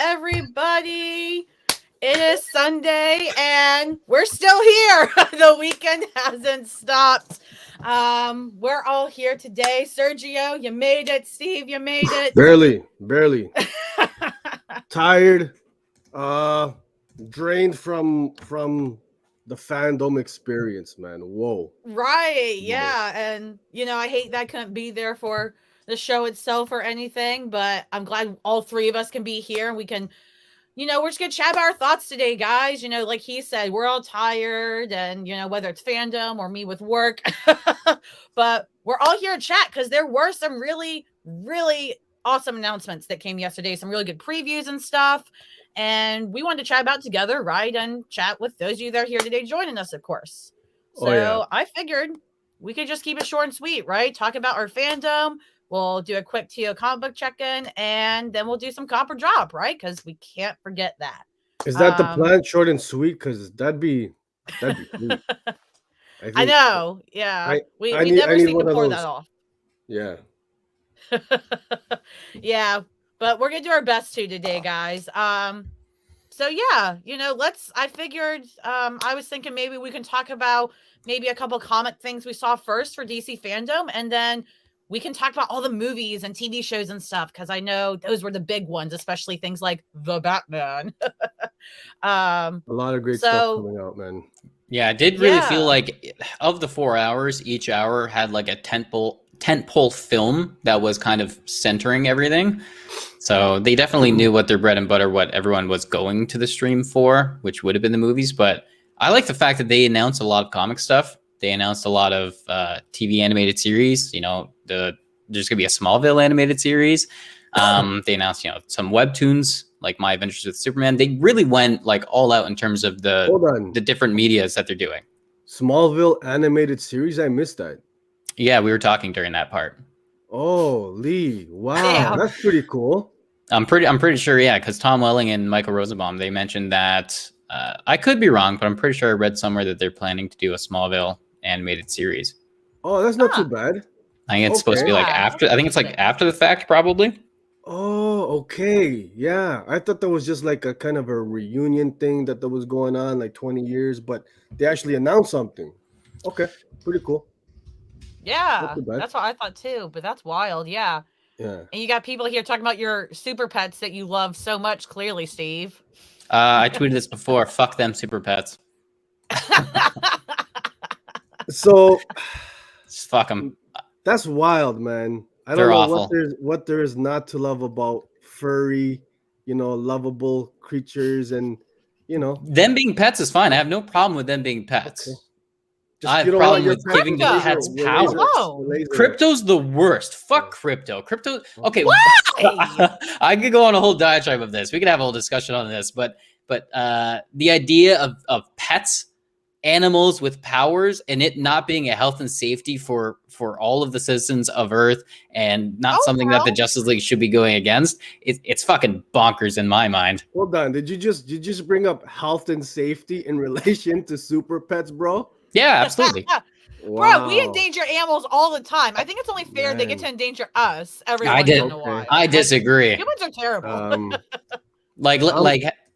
everybody. It is Sunday and we're still here. The weekend hasn't stopped. We're all here today. Sergio, you made it. Steve, you made it. Barely. Tired. Drained from the fandom experience, man. Whoa. Right, yeah. And I hate that I couldn't be there for the show itself or anything, but I'm glad all three of us can be here and we can, we're just gonna chat about our thoughts today, guys. Like he said, we're all tired and whether it's fandom or me with work. But we're all here to chat because there were some really, really awesome announcements that came yesterday, some really good previews and stuff. And we wanted to chat about together, right? And chat with those of you that are here today joining us, of course. So I figured we could just keep it short and sweet, right? Talk about our fandom. We'll do a quick TO comic book check-in, and then we'll do some comp or drop, right? Because we can't forget that. Is that the plan, short and sweet? Because that'd be sweet. I know. Yeah. We never seem to pour that off. Yeah. Yeah. But we're going to do our best today, guys. So yeah, I figured, I was thinking maybe we can talk about maybe a couple comic things we saw first for DC Fandome, and then we can talk about all the movies and TV shows and stuff, because I know those were the big ones, especially things like The Batman. A lot of great stuff coming out, man. Yeah, I did really feel like of the 4 hours, each hour had like a tentpole film that was kind of centering everything. So they definitely knew what their bread and butter, what everyone was going to the stream for, which would have been the movies. But I like the fact that they announced a lot of comic stuff. They announced a lot of TV animated series. There's going to be a Smallville animated series. They announced, some webtoons like My Adventures with Superman. They really went like all out in terms of the different medias that they're doing. Smallville animated series? I missed that. Yeah, we were talking during that part. Oh, Lee! Wow, that's pretty cool. I'm pretty sure, yeah, because Tom Welling and Michael Rosenbaum, they mentioned that. I could be wrong, but I'm pretty sure I read somewhere that they're planning to do a Smallville animated series. Oh, that's not too bad. I think it's supposed to be like after. I think it's like after the fact, probably. Oh, okay, yeah. I thought that was just like a kind of a reunion thing that was going on, like 20 years, but they actually announced something. Okay, pretty cool. Yeah, that's what I thought too, but that's wild. Yeah. And you got people here talking about your super pets that you love so much, clearly, Steve. I tweeted this before. Fuck them super pets. So, just fuck them. That's wild, man. I don't know what there is not to love about furry, lovable creatures, and them being pets is fine. I have no problem with them being pets. Okay. I have a problem with giving the pets power. Crypto's the worst. Fuck Crypto. Crypto. Okay, I could go on a whole diatribe of this. We could have a whole discussion on this, but the idea of pets, animals with powers, and it not being a health and safety for all of the citizens of Earth, and not something that the Justice League should be going against, it's fucking bonkers in my mind. Hold on, did you just bring up health and safety in relation to super pets, bro? Yeah, absolutely. Wow. Bro, we endanger animals all the time. I think it's only fair they get to endanger us every once in a while. I disagree. Humans are terrible. Like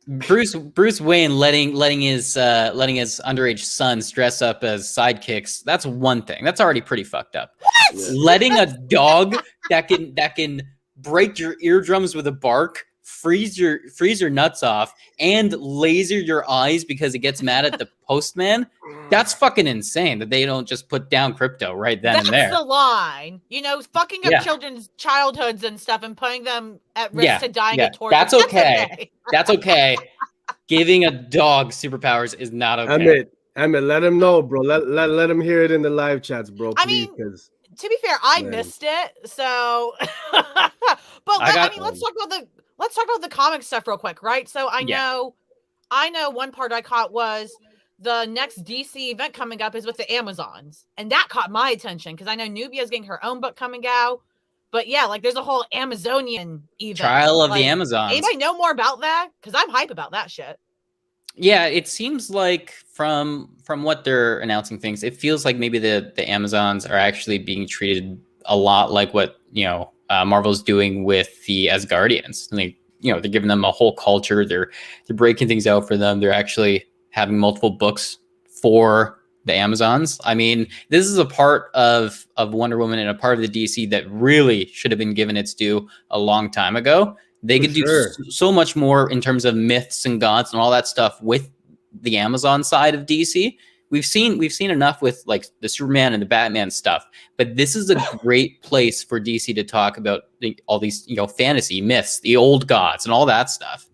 Bruce Wayne letting his underage sons dress up as sidekicks. That's one thing. That's already pretty fucked up. What? Letting a dog that can break your eardrums with a bark, freeze your nuts off, and laser your eyes because it gets mad at the postman. That's fucking insane that they don't just put down Crypto right then and there. That's the line. Fucking up children's childhoods and stuff and putting them at risk to dying at torture. That's okay. That's okay. Giving a dog superpowers is not okay. Emmett, let him know, bro. Let him hear it in the live chats, bro. Please, I mean, to be fair, I missed it, so. But let's talk about the comic stuff real quick, right? So I know one part I caught was the next DC event coming up is with the Amazons, and that caught my attention because I know Nubia's getting her own book coming out. But yeah, like there's a whole Amazonian event. Trial of the Amazons. Anybody know more about that? Because I'm hype about that shit. Yeah, it seems like from what they're announcing things, it feels like maybe the Amazons are actually being treated a lot like what Marvel's doing with the Asgardians. Like they're giving them a whole culture. They're breaking things out for them. They're actually having multiple books for the Amazons. I mean, this is a part of Wonder Woman and a part of the DC that really should have been given its due a long time ago. They could do so much more in terms of myths and gods and all that stuff with the Amazon side of DC. We've seen enough with like the Superman and the Batman stuff, but this is a great place for DC to talk about all these, fantasy myths, the old gods, and all that stuff.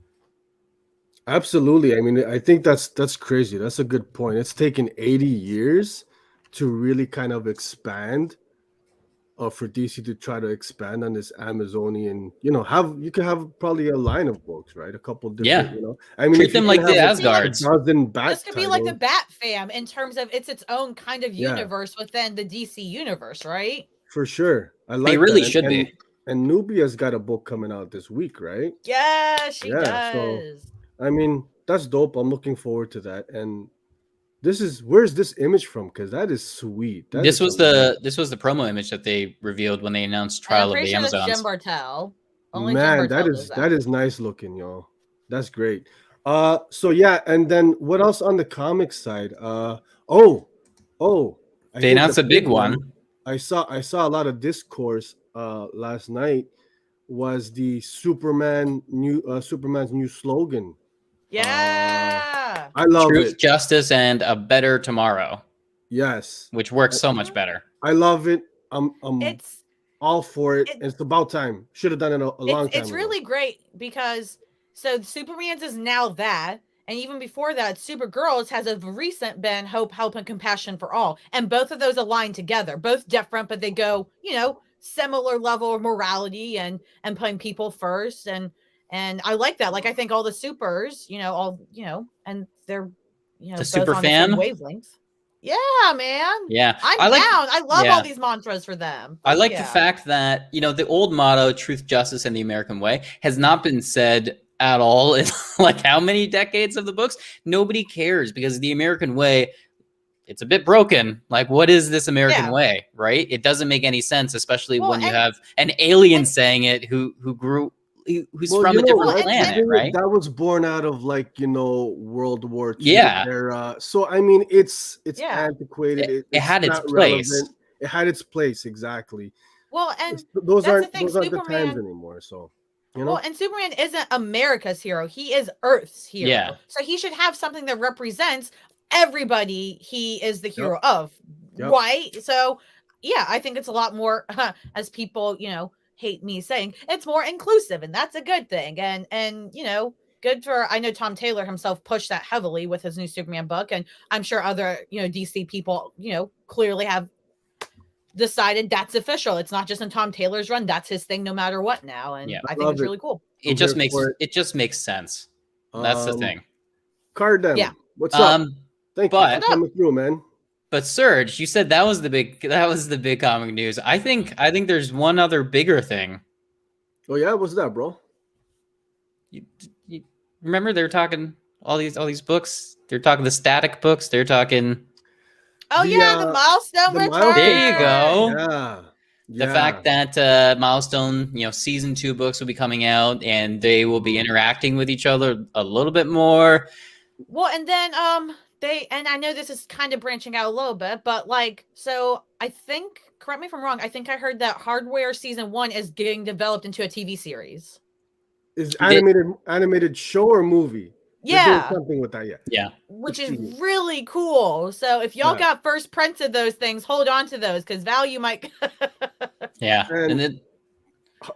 Absolutely. I mean, I think that's crazy. That's a good point. It's taken 80 years to really kind of expand, for DC to try to expand on this Amazonian, you can have probably a line of books, right? A couple different, I mean, treat them like the Asgards. This could be like the Bat Fam in terms of it's its own kind of universe within the DC universe, right? For sure. I like they really should be. And Nubia's got a book coming out this week, right? Yeah, she does. So, I mean, that's dope. I'm looking forward to that. And where's this image from? Because that is sweet. This was the promo image that they revealed when they announced Trial of the Amazons. Jim Bartel. Man, that is nice looking, y'all. That's great. So yeah, and then what else on the comic side? They announced a big one. I saw a lot of discourse last night. Was the Superman's new slogan? Yeah, I love Truth, it. Justice, and a better tomorrow. Yes, which works so much better. I love it. I'm all for it. It's about time. Should have done it a long time. It's really great because Superman's is now that, and even before that, Supergirl's has of recent been Hope, Help, and Compassion for All, and both of those align together. Both different, but they go, similar level of morality and putting people first. And I like that. Like, I think all the supers, and they're, the super fam wavelengths. Yeah, man. Yeah. I'm down. I love all these mantras for them. I like the fact that, the old motto, truth, justice, and the American way, has not been said at all in like how many decades of the books. Nobody cares because the American way, it's a bit broken. Like, what is this American way, right? It doesn't make any sense, especially when you have an alien saying it who's from a different planet, right? That was born out of World War II era. So I mean, it's antiquated. It had its place. Relevant. It had its place, exactly. Well, and those aren't the times anymore. So well, and Superman isn't America's hero; he is Earth's hero. Yeah. So he should have something that represents everybody he is the hero of, right? So yeah, I think it's a lot more, as people hate me saying, it's more inclusive, and that's a good thing. And good for, I know Tom Taylor himself pushed that heavily with his new Superman book, and I'm sure other DC people clearly have decided that's official. It's not just in Tom Taylor's run, that's his thing no matter what now. And I think it's really cool. It just makes sense. That's the thing. Cardem, what's up? Thank you for coming through, man. But Serge, you said that was the big comic news. I think there's one other bigger thing. Oh yeah, what's that, bro? You remember they were talking all these books? They're talking the static books. They're talking. Oh the Milestone return. There you go. Yeah. The fact that Milestone, season 2 books will be coming out, and they will be interacting with each other a little bit more. Well, and then and I know this is kind of branching out a little bit, but so I think, correct me if I'm wrong, I think I heard that Hardware season 1 is getting developed into a TV series. Is animated show or movie? They're doing something with that, yeah. Which is really cool. So if y'all got first prints of those things, hold on to those because value might. Yeah, and then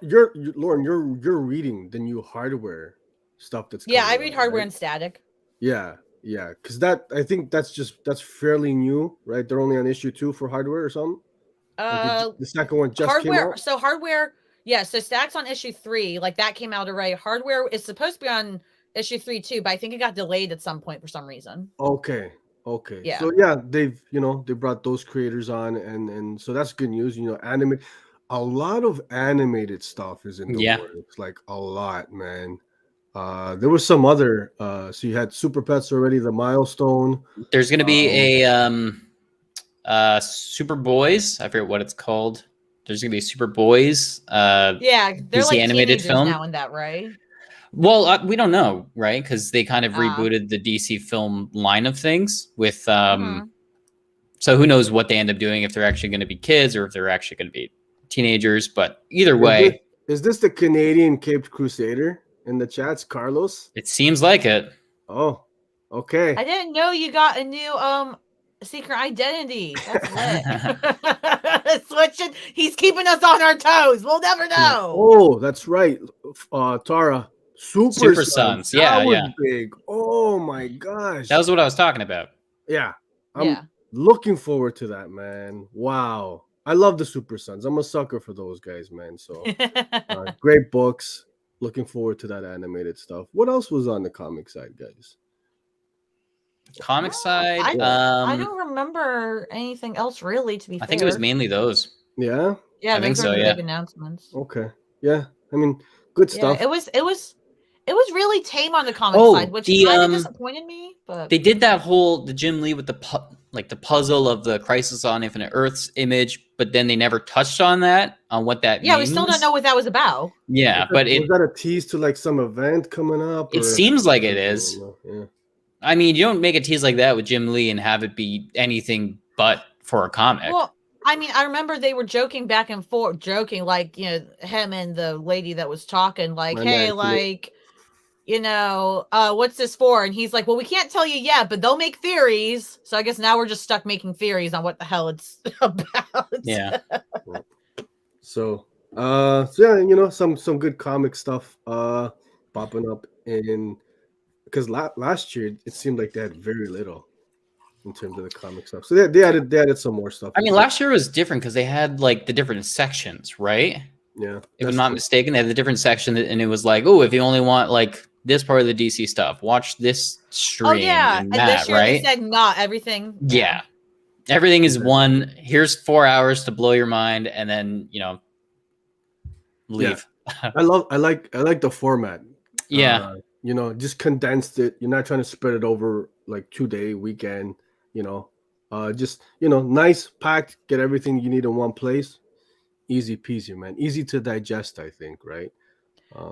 Lauren, you're reading the new Hardware stuff that's coming I read Hardware and Static. Yeah, because I think that's fairly new, right? They're only on issue 2 for Hardware or something. The second one just came out. So Hardware, so Stack's on issue 3, like that came out already. Hardware is supposed to be on issue 3 too, but I think it got delayed at some point for some reason. Okay. Yeah. So they've they brought those creators on, and so that's good news. A lot of animated stuff is in the works, like a lot, man. There was some other. So you had Super Pets already, the Milestone. There's going to be a Super Boys. I forget what it's called. There's going to be Super Boys. They're DC like animated film now in that, right? Well, we don't know, right? Because they kind of Ah. rebooted the DC film line of things with Mhm. so who knows what they end up doing, if they're actually going to be kids or if they're actually going to be teenagers. But either way, Is this the Canadian Caped Crusader in the chats, Carlos? it seems like it. Oh, okay. I didn't know you got a new secret identity. That's lit. Switching. He's keeping us on our toes. We'll never know. Oh, that's right. Tara, Super Sons. That Yeah, was yeah. big. Oh my gosh. That was what I was talking about. Yeah. I'm looking forward to that, man. Wow. I love the Super Sons. I'm a sucker for those guys, man. So great books. Looking forward to that animated stuff. What else was on the comic side, guys? Comic side. I don't remember anything else really. To be fair, I think it was mainly those. Yeah. Yeah, I think those are so, the yeah. big announcements. Okay. Yeah. I mean, good stuff. Yeah, it was really tame on the comic side, which kind of disappointed me. But they did that whole the Jim Lee with the the puzzle of the Crisis on Infinite Earths image, but then they never touched on what that means. Yeah, we still don't know what that was about. Yeah, was that a tease to like some event coming up? It seems like it is. Yeah. I mean, you don't make a tease like that with Jim Lee and have it be anything but for a comic. Well, I mean, I remember they were joking back and forth, like, him and the lady that was talking, like, hey, like, what's this for? And he's like, well, we can't tell you yet, but they'll make theories. So I guess now we're just stuck making theories on what the hell it's about. Yeah. So yeah, some good comic stuff popping up because last year it seemed like they had very little in terms of the comic stuff. So they added some more stuff. I mean, last year was different because they had like the different sections, right? Yeah. If I'm not mistaken, they had the different section, and it was like, oh, if you only want like this part of the DC stuff, watch this stream. Oh yeah, and this year right? they said not everything. Yeah. Everything is one. Here's 4 hours to blow your mind, and then leave. Yeah. I like the format. Yeah. Just condensed it. You're not trying to spread it over like 2-day weekend. Nice, packed, get everything you need in one place. Easy peasy, man. Easy to digest, I think, right?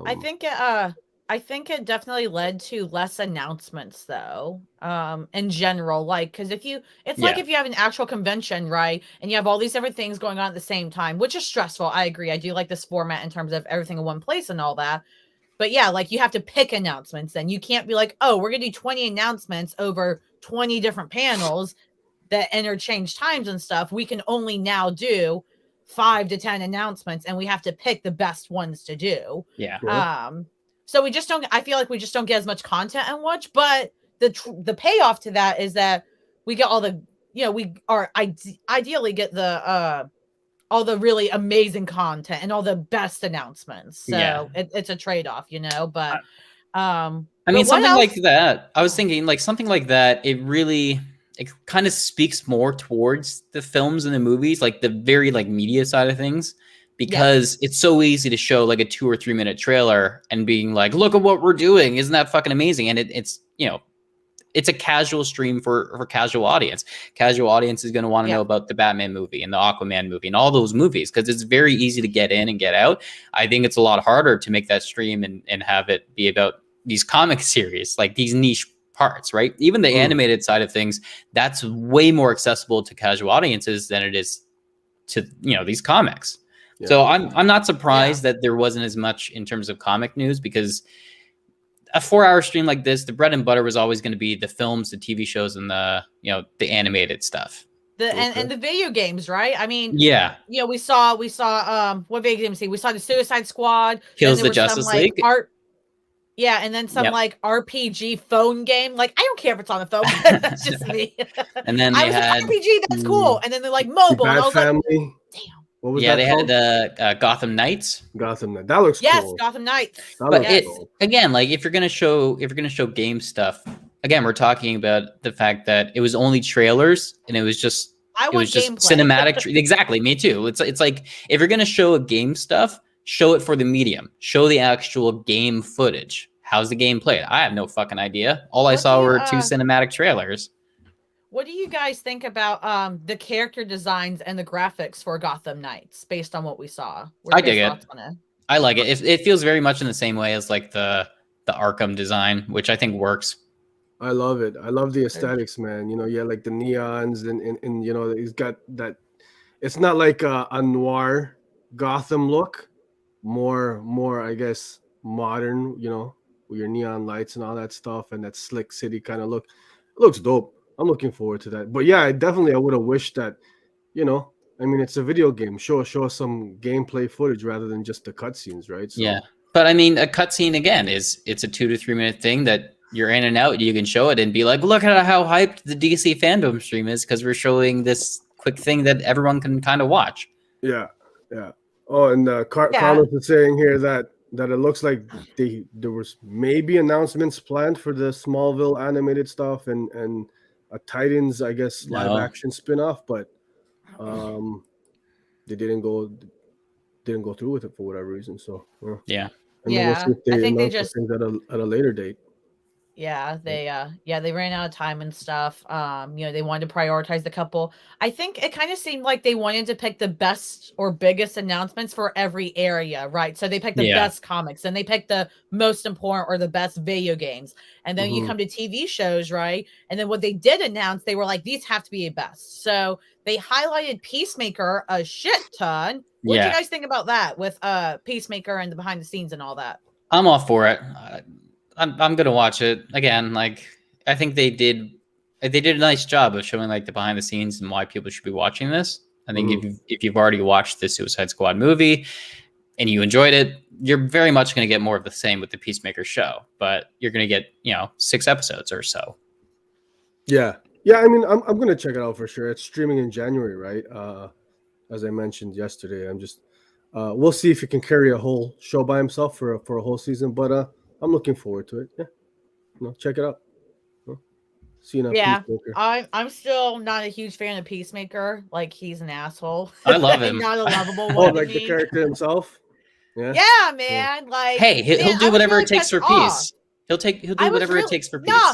I think it definitely led to less announcements though. In general, like, because like if you have an actual convention, right, and you have all these different things going on at the same time, which is stressful. I agree. I do like this format in terms of everything in one place and all that. But yeah, like you have to pick announcements, and you can't be like, oh, we're gonna do 20 announcements over 20 different panels that interchange times and stuff. We can only now do 5 to 10 announcements, and we have to pick the best ones to do. Yeah. So we just don't. I feel like we just don't get as much content and watch. But the payoff to that is that we get all the ideally get the all the really amazing content and all the best announcements. So it's a trade-off, But I mean, something like that. I was thinking like something like that. It kind of speaks more towards the films and the movies, like the very like media side of things, because it's so easy to show like a 2 or 3 minute trailer and being like, look at what we're doing. Isn't that fucking amazing? And it's a casual stream for casual audience. Casual audience is going to want to know about the Batman movie and the Aquaman movie and all those movies because it's very easy to get in and get out. I think it's a lot harder to make that stream and have it be about these comic series, like these niche parts, right? Even the animated side of things, that's way more accessible to casual audiences than it is to these comics. Yeah. So I'm not surprised that there wasn't as much in terms of comic news because a 4-hour stream like this, the bread and butter was always going to be the films, the TV shows, and the animated stuff. And the video games, right? I mean, we saw what video games? We saw the Suicide Squad, Kills the Justice League. And then some like RPG phone game. Like, I don't care if it's on the phone. That's just me. And then they had RPG. That's cool. And then they're like mobile. And I was Family. like, damn. What was that they called? Had Gotham Knights. Gotham Knights. That looks cool. Yes, Gotham Knights. But again, like if you're gonna show game stuff, again, we're talking about the fact that it was only trailers and it was just cinematic. Exactly, me too. It's like if you're gonna show a game stuff, show it for the medium. Show the actual game footage. How's the game played? I have no fucking idea. All I saw were 2 cinematic trailers. What do you guys think about the character designs and the graphics for Gotham Knights based on what we saw? I dig it. I like it. It feels very much in the same way as like the the Arkham design, which I think works. I love it. I love the aesthetics, man. Like the neons and he's got that. It's not like a noir Gotham look, more I guess modern. With your neon lights and all that stuff and that slick city kind of look. It looks dope. I'm looking forward to that. But yeah, I would have wished that, it's a video game. Show us some gameplay footage rather than just the cutscenes, right? So, yeah, but I mean, a cutscene again it's a 2 to 3 minute thing that you're in and out. You can show it and be like, look at how hyped the DC Fandome stream is because we're showing this quick thing that everyone can kind of watch. Yeah. Oh, and Carlos is saying here that it looks like there was maybe announcements planned for the Smallville animated stuff and a Titans, I guess, live action spinoff, but they didn't go through with it for whatever reason. So yeah, we'll see if I think they just things at a later date. Yeah, they ran out of time and stuff. They wanted to prioritize the couple. I think it kind of seemed like they wanted to pick the best or biggest announcements for every area, right? So they picked the best comics, and they picked the most important or the best video games. And then you come to TV shows, right? And then what they did announce, they were like, these have to be a best. So they highlighted Peacemaker a shit ton. What do you guys think about that with Peacemaker and the behind the scenes and all that? I'm all for it. I'm gonna watch it again. Like, I think they did a nice job of showing like the behind the scenes and why people should be watching this. I think if you've already watched the Suicide Squad movie and you enjoyed it, you're very much going to get more of the same with the Peacemaker show. But you're going to get 6 episodes or so. Yeah. I mean, I'm going to check it out for sure. It's streaming in January, right? As I mentioned yesterday, I'm just we'll see if he can carry a whole show by himself for a whole season. But I'm looking forward to it. Yeah, check it out. Yeah, I'm still not a huge fan of Peacemaker. Like, he's an asshole. I love him. Not a lovable one. Like the character himself. Yeah, man. Like, hey, he'll do whatever it takes for peace. He'll do whatever it takes for peace. Nah.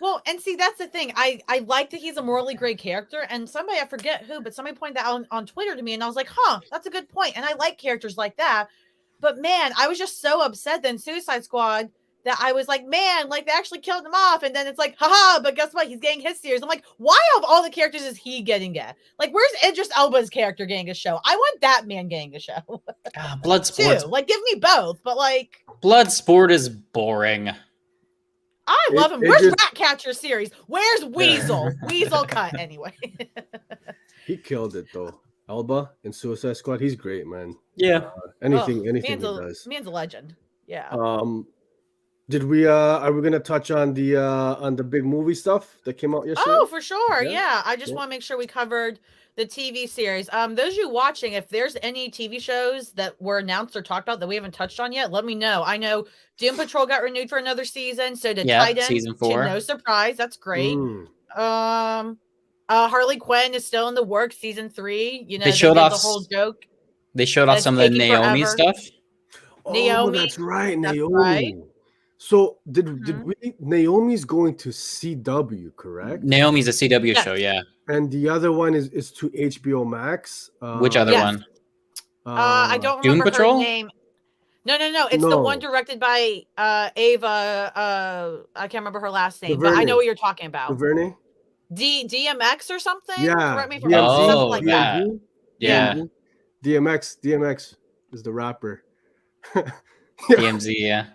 Well, and see, that's the thing. I like that he's a morally great character, and somebody, I forget who, but somebody pointed that out on Twitter to me, and I was like, that's a good point. And I like characters like that. But man, I was just so upset then Suicide Squad that I was like, man, like they actually killed him off. And then it's like, haha, but guess what? He's getting his series. I'm like, why of all the characters is he getting it? Like, where's Idris Elba's character getting a show? I want that man getting a show. Bloodsport. Like, give me both. But like, Bloodsport is boring. I love him. Where's Ratcatcher series? Where's Weasel? Weasel cut anyway. He killed it though. Elba in Suicide Squad, he's great, man. Yeah. Anything he does. Man's a legend. Yeah. Did we are we gonna touch on the big movie stuff that came out yesterday? Oh, for sure. Yeah. I just want to make sure we covered the TV series. Those of you watching, if there's any TV shows that were announced or talked about that we haven't touched on yet, let me know. I know Doom Patrol got renewed for another season, so did Titan. Season 4. No surprise. That's great. Harley Quinn is still in the works, season 3. They showed off the whole joke. They showed off some of the Naomi stuff. Naomi, that's right, Naomi. Right. So did we? Naomi's going to CW, correct? Naomi's a CW show, yeah. And the other one is to HBO Max. Which other one? I don't remember her name. No. It's the one directed by Ava. I can't remember her last name, but I know what you're talking about. DuVernay? DMX or something? Yeah. Correct me if I'm wrong. Something like that. Yeah. DMX is the rapper. DMZ, yeah.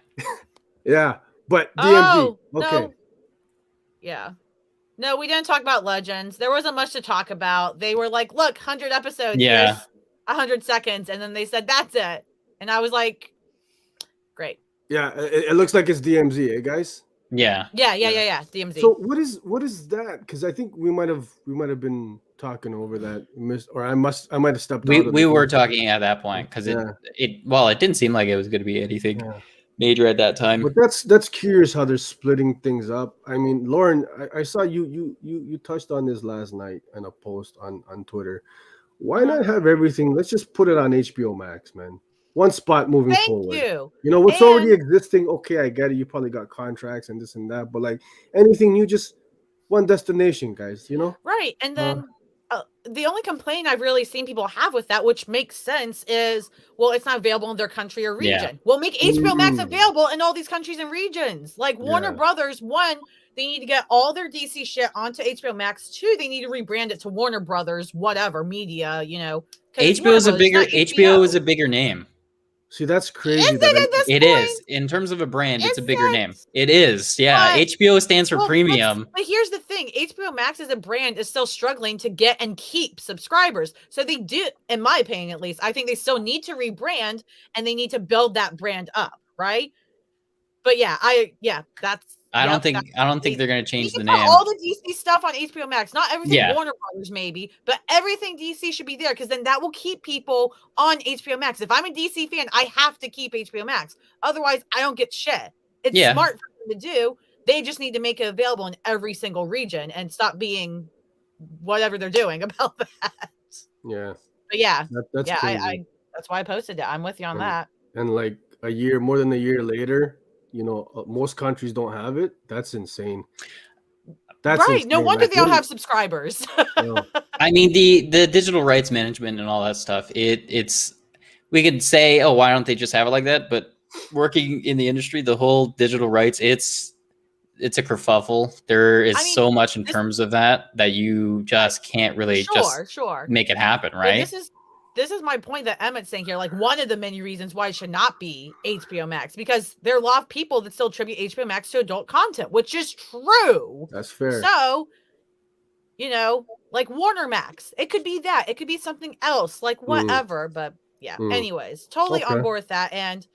Yeah, but DMZ. Okay. No. Yeah. No, we didn't talk about Legends. There wasn't much to talk about. They were like, look, 100 episodes. Yeah. 100 seconds. And then they said, that's it. And I was like, great. Yeah, it looks like it's DMZ, eh, guys? Yeah. Yeah. DMZ. So what is that? Because I think we might have been talking over that, I might have stepped out. We were talking at that point because it didn't seem like it was going to be anything major at that time. But that's curious how they're splitting things up. I mean, Lauren, I saw you touched on this last night in a post on Twitter. Why not have everything? Let's just put it on HBO Max, man. One spot moving forward. Thank you. What's already existing. Okay, I get it. You probably got contracts and this and that, but like anything new, just one destination, guys. Right. And then the only complaint I've really seen people have with that, which makes sense, is, well, it's not available in their country or region. Yeah. Well, make HBO Max Mm. available in all these countries and regions. Like Warner Yeah. Brothers, one, they need to get all their DC shit onto HBO Max. Two, they need to rebrand it to Warner Brothers, whatever media, you know. 'cause it's HBO is a Warner Brothers, bigger not HBO is a bigger name. See, that's Is crazy. it at this It point? is. In terms of a brand, it's a Is bigger it? name. It is. Yeah. But- HBO stands for Well, premium. But here's the thing. HBO Max as a brand is still struggling to get and keep subscribers. So they do, in my opinion at least, I think they still need to rebrand and they need to build that brand up, right? But yeah, that's I don't think they're going to change the name. All the DC stuff on HBO Max, not everything Yeah. Warner Brothers maybe, but everything DC should be there, because then that will keep people on HBO Max. If I'm a DC fan, I have to keep HBO Max. Otherwise, I don't get shit. It's Yeah. smart for them to do. They just need to make it available in every single region and stop being whatever they're doing about that. Yeah. But yeah, That's yeah, crazy. I that's why I posted it. I'm with you on that. And like more than a year later, you know, most countries don't have it. That's insane. That's right. insane. No wonder Like, they don't what have subscribers. is- I mean, the digital rights management and all that stuff, it's we could say, oh, why don't they just have it like that? But working in the industry, the whole digital rights, it's a kerfuffle. There is so much in terms of that you just can't really sure make it happen, Well, right? this is my point that Emmett's saying here. Like, one of the many reasons why it should not be HBO Max, because there are a lot of people that still attribute HBO Max to adult content, which is true. That's fair. So, you know, like Warner Max, it could be that. It could be something else, like whatever. But yeah, anyways, totally on board with that. And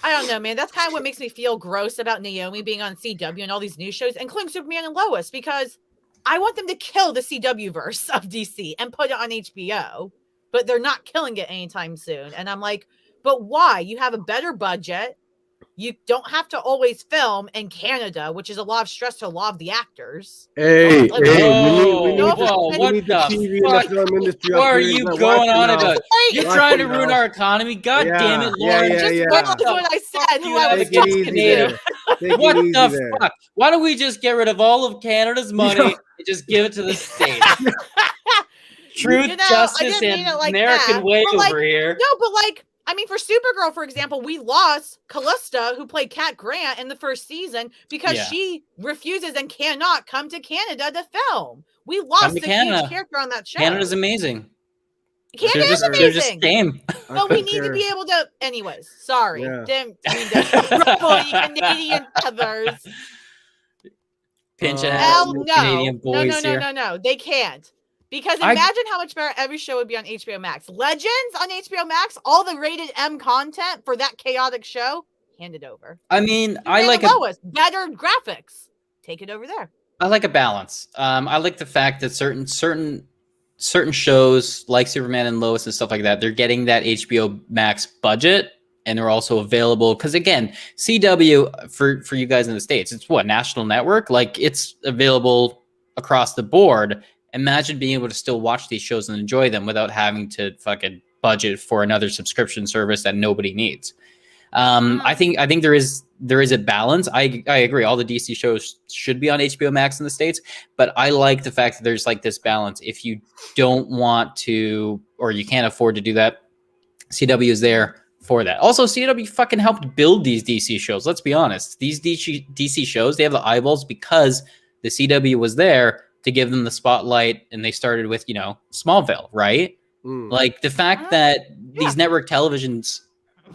I don't know, man. That's kind of what makes me feel gross about Naomi being on CW and all these new shows, including Superman and Lois, because I want them to kill the CW verse of DC and put it on HBO. But they're not killing it anytime soon. And I'm like, but why? You have a better budget. You don't have to always film in Canada, which is a lot of stress to a lot of the actors. Hey, Like, we what need the TV fuck? and the film industry. What up are here you that going watch on it about? now. You're Watch trying it to ruin now. our economy. God damn it, Yeah, Lauren. yeah, just yeah. what I said. Who I was Take it talking easy to. there. Take What it easy the there. fuck? Why don't we just get rid of all of Canada's money and just give it to the states? Truth, You know, I justice, didn't mean and it like American that, way but, like, over here. No, but like, I mean, for Supergirl, for example, we lost Callista, who played Cat Grant in the first season, because she refuses and cannot come to Canada to film. We lost a huge character on that show. Canada's amazing. Canada is amazing. They're just game. But we need to be able to. Anyways, sorry. Yeah. Didn't mean to ruffle any Canadian feathers. Pinch and Hell no. Canadian boys here. No. They can't. Because imagine how much better every show would be on HBO Max. Legends on HBO Max, all the rated M content for that chaotic show, hand it over. I mean, I Superman like and Lois, better graphics. Take it over there. I like a balance. I like the fact that certain shows like Superman and Lois and stuff like that, they're getting that HBO Max budget, and they're also available. Because again, CW for you guys in the States, it's what, national network? Like, it's available across the board. Imagine being able to still watch these shows and enjoy them without having to fucking budget for another subscription service that nobody needs. I think there is a balance. I agree. All the DC shows should be on HBO Max in the States, but I like the fact that there's like this balance. If you don't want to, or you can't afford to do that, CW is there for that. Also, CW fucking helped build these DC shows. Let's be honest. These DC shows, they have the eyeballs because the CW was there to give them the spotlight, and they started with, you know, Smallville, right? Like, the fact that these network televisions,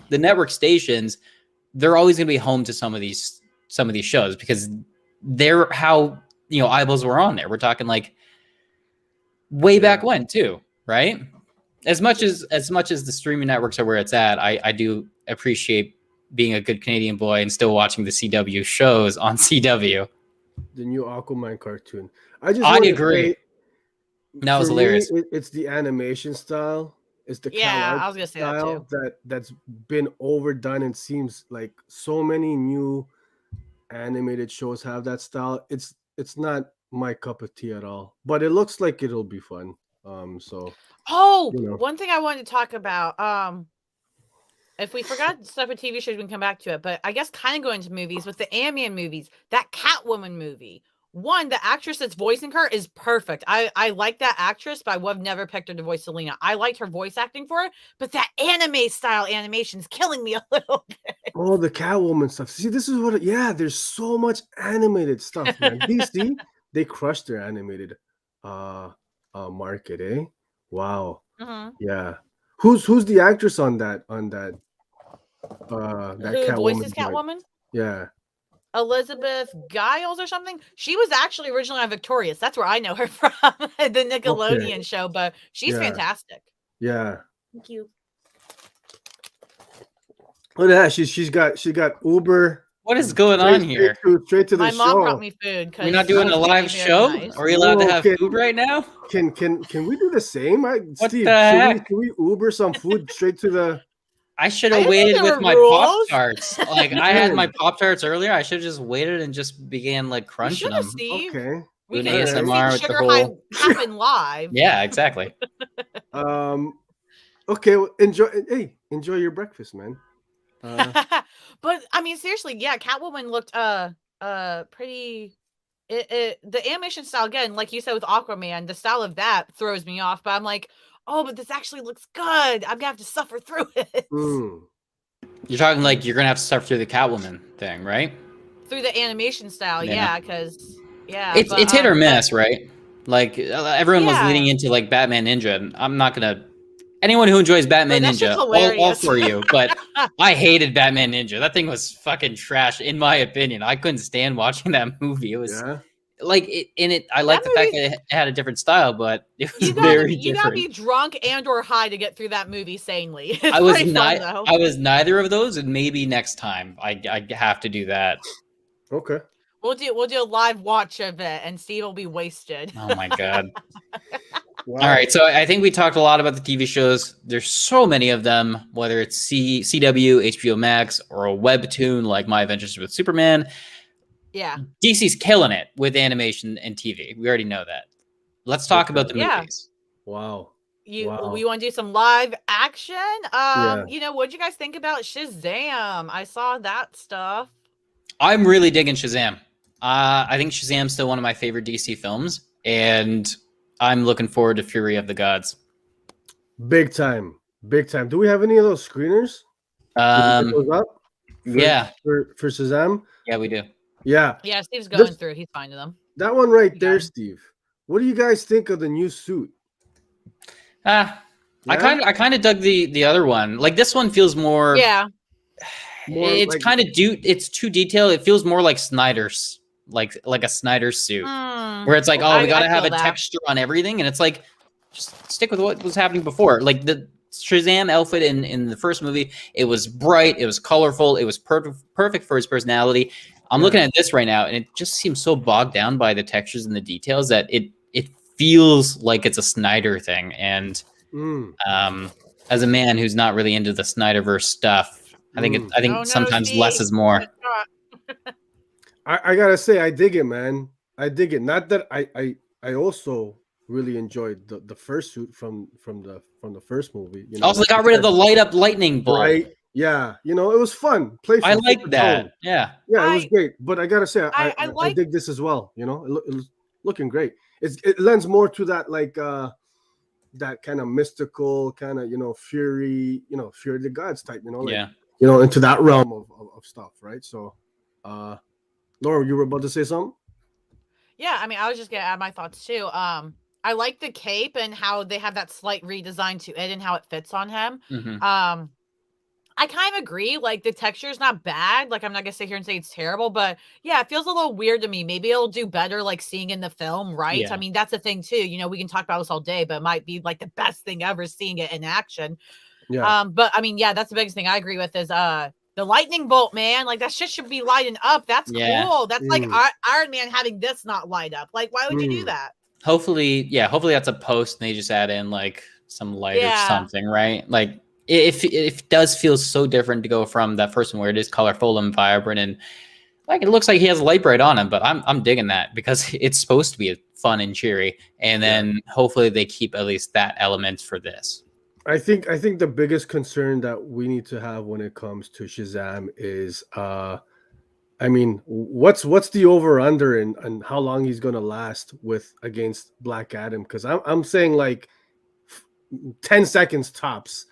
the network stations, they're always going to be home to some of these shows because they're how, you know, eyeballs were on there. We're talking like way back when too, right? As much as the streaming networks are where it's at, I do appreciate being a good Canadian boy and still watching the CW shows on CW. The new Aquaman cartoon. I agree. That was hilarious. It's the animation style. It's the I was gonna say style that too. that's been overdone. It seems like so many new animated shows have that style. It's not my cup of tea at all, but it looks like it'll be fun. So one thing I wanted to talk about. If we forgot stuff with TV shows, we can come back to it. But I guess kind of going to movies with the Ant-Man movies, that Catwoman movie. one, the actress that's voicing her is perfect. I like that actress, but I would have never picked her to voice Selena. I liked her voice acting for it, but that anime style animation is killing me a little bit. Oh, the Catwoman stuff. See, this is what. Yeah, there's so much animated stuff, man. DC, they crushed their animated market, eh? Wow. Yeah. Who's the actress on that that Who voices Catwoman? Yeah. Elizabeth Giles or something. She was actually originally on Victorious. That's where I know her from, the Nickelodeon show. But she's fantastic. Yeah. Thank you. Look at that. She's got Uber. What is going on here? Straight to the show. My mom brought me food. We're not doing a live show. Nice. Are we allowed to have food right now? Can we do the same? What Steve, the heck? Can we Uber some food straight to the? I should have waited with my Pop-Tarts. Like I had my Pop-Tarts earlier. I should have just waited and just began like crunching them. Steve. Okay. We can ASMR with the whole happen live. Yeah, exactly. Okay. Well, enjoy your breakfast, man. But I mean, seriously, yeah, Catwoman looked pretty. The animation style again, like you said with Aquaman, the style of that throws me off. But I'm like, oh, but this actually looks good. I'm gonna have to suffer through it. You're talking like you're gonna have to suffer through the Catwoman thing, right? Through the animation style, yeah, because it's hit or miss, right? Like everyone was leading into like Batman Ninja, and I'm not gonna. Anyone who enjoys Batman Ninja, all for you. But I hated Batman Ninja. That thing was fucking trash, in my opinion. I couldn't stand watching that movie. It was like I like the fact that it had a different style, but it was very different. You gotta be drunk and or high to get through that movie sanely. I was neither of those, and maybe next time I have to do that. Okay. We'll do a live watch of it, and Steve will be wasted. Oh my god. Wow. All right, so I think we talked a lot about the TV shows. There's so many of them, whether it's CW, HBO Max, or a webtoon like My Adventures with Superman. Yeah. DC's killing it with animation and TV. We already know that. Let's talk about the movies. Wow. We want to do some live action? What'd you guys think about Shazam? I saw that stuff. I'm really digging Shazam. I think Shazam's still one of my favorite DC films, and I'm looking forward to Fury of the Gods. Big time. Do we have any of those screeners? Yeah. For Shazam? Yeah, we do. Yeah. Yeah, Steve's going through. He's finding them. That one right there, Steve. What do you guys think of the new suit? I kind of dug the other one. Like this one feels more. Yeah. It's kind of it's too detailed. It feels more like Snyder's. Like a Snyder suit, where it's like, we gotta have a texture on everything, and it's like, just stick with what was happening before. Like the Shazam outfit in the first movie, it was bright, it was colorful, it was perfect for his personality. I'm looking at this right now, and it just seems so bogged down by the textures and the details that it feels like it's a Snyder thing. And as a man who's not really into the Snyderverse stuff, I think sometimes less is more. I gotta say, I dig it, man. I dig it. Not that I also really enjoyed the first suit from the first movie. Also got rid of the light up lightning bolt. Right? Yeah. It was fun. Playful. I like that. Yeah. Yeah, it was great. But I gotta say, I dig this as well. It was looking great. It lends more to that that kind of mystical kind of Fury of the Gods type. Into that realm of stuff, right? So. Laura, you were about to say something? Yeah, I mean, I was just gonna add my thoughts too. I like the cape and how they have that slight redesign to it and how it fits on him. I kind of agree. Like the texture is not bad. Like I'm not gonna sit here and say it's terrible, but yeah, it feels a little weird to me. Maybe it'll do better like seeing in the film, right? Yeah. I mean, that's the thing too. We can talk about this all day, but it might be like the best thing ever seeing it in action. Yeah. But I mean, yeah, that's the biggest thing I agree with is the lightning bolt, man. Like that shit should be lighting up. That's cool. That's like Iron Man having this not light up. Like, why would you do that? Hopefully that's a post and they just add in like some light or something, right? Like it does feel so different to go from that first one where it is colorful and vibrant and like it looks like he has a light bright on him, but I'm digging that because it's supposed to be fun and cheery. And then hopefully they keep at least that element for this. I think the biggest concern that we need to have when it comes to Shazam is I mean, what's the over under and how long he's gonna last with against Black Adam? Because I'm saying like 10 seconds tops.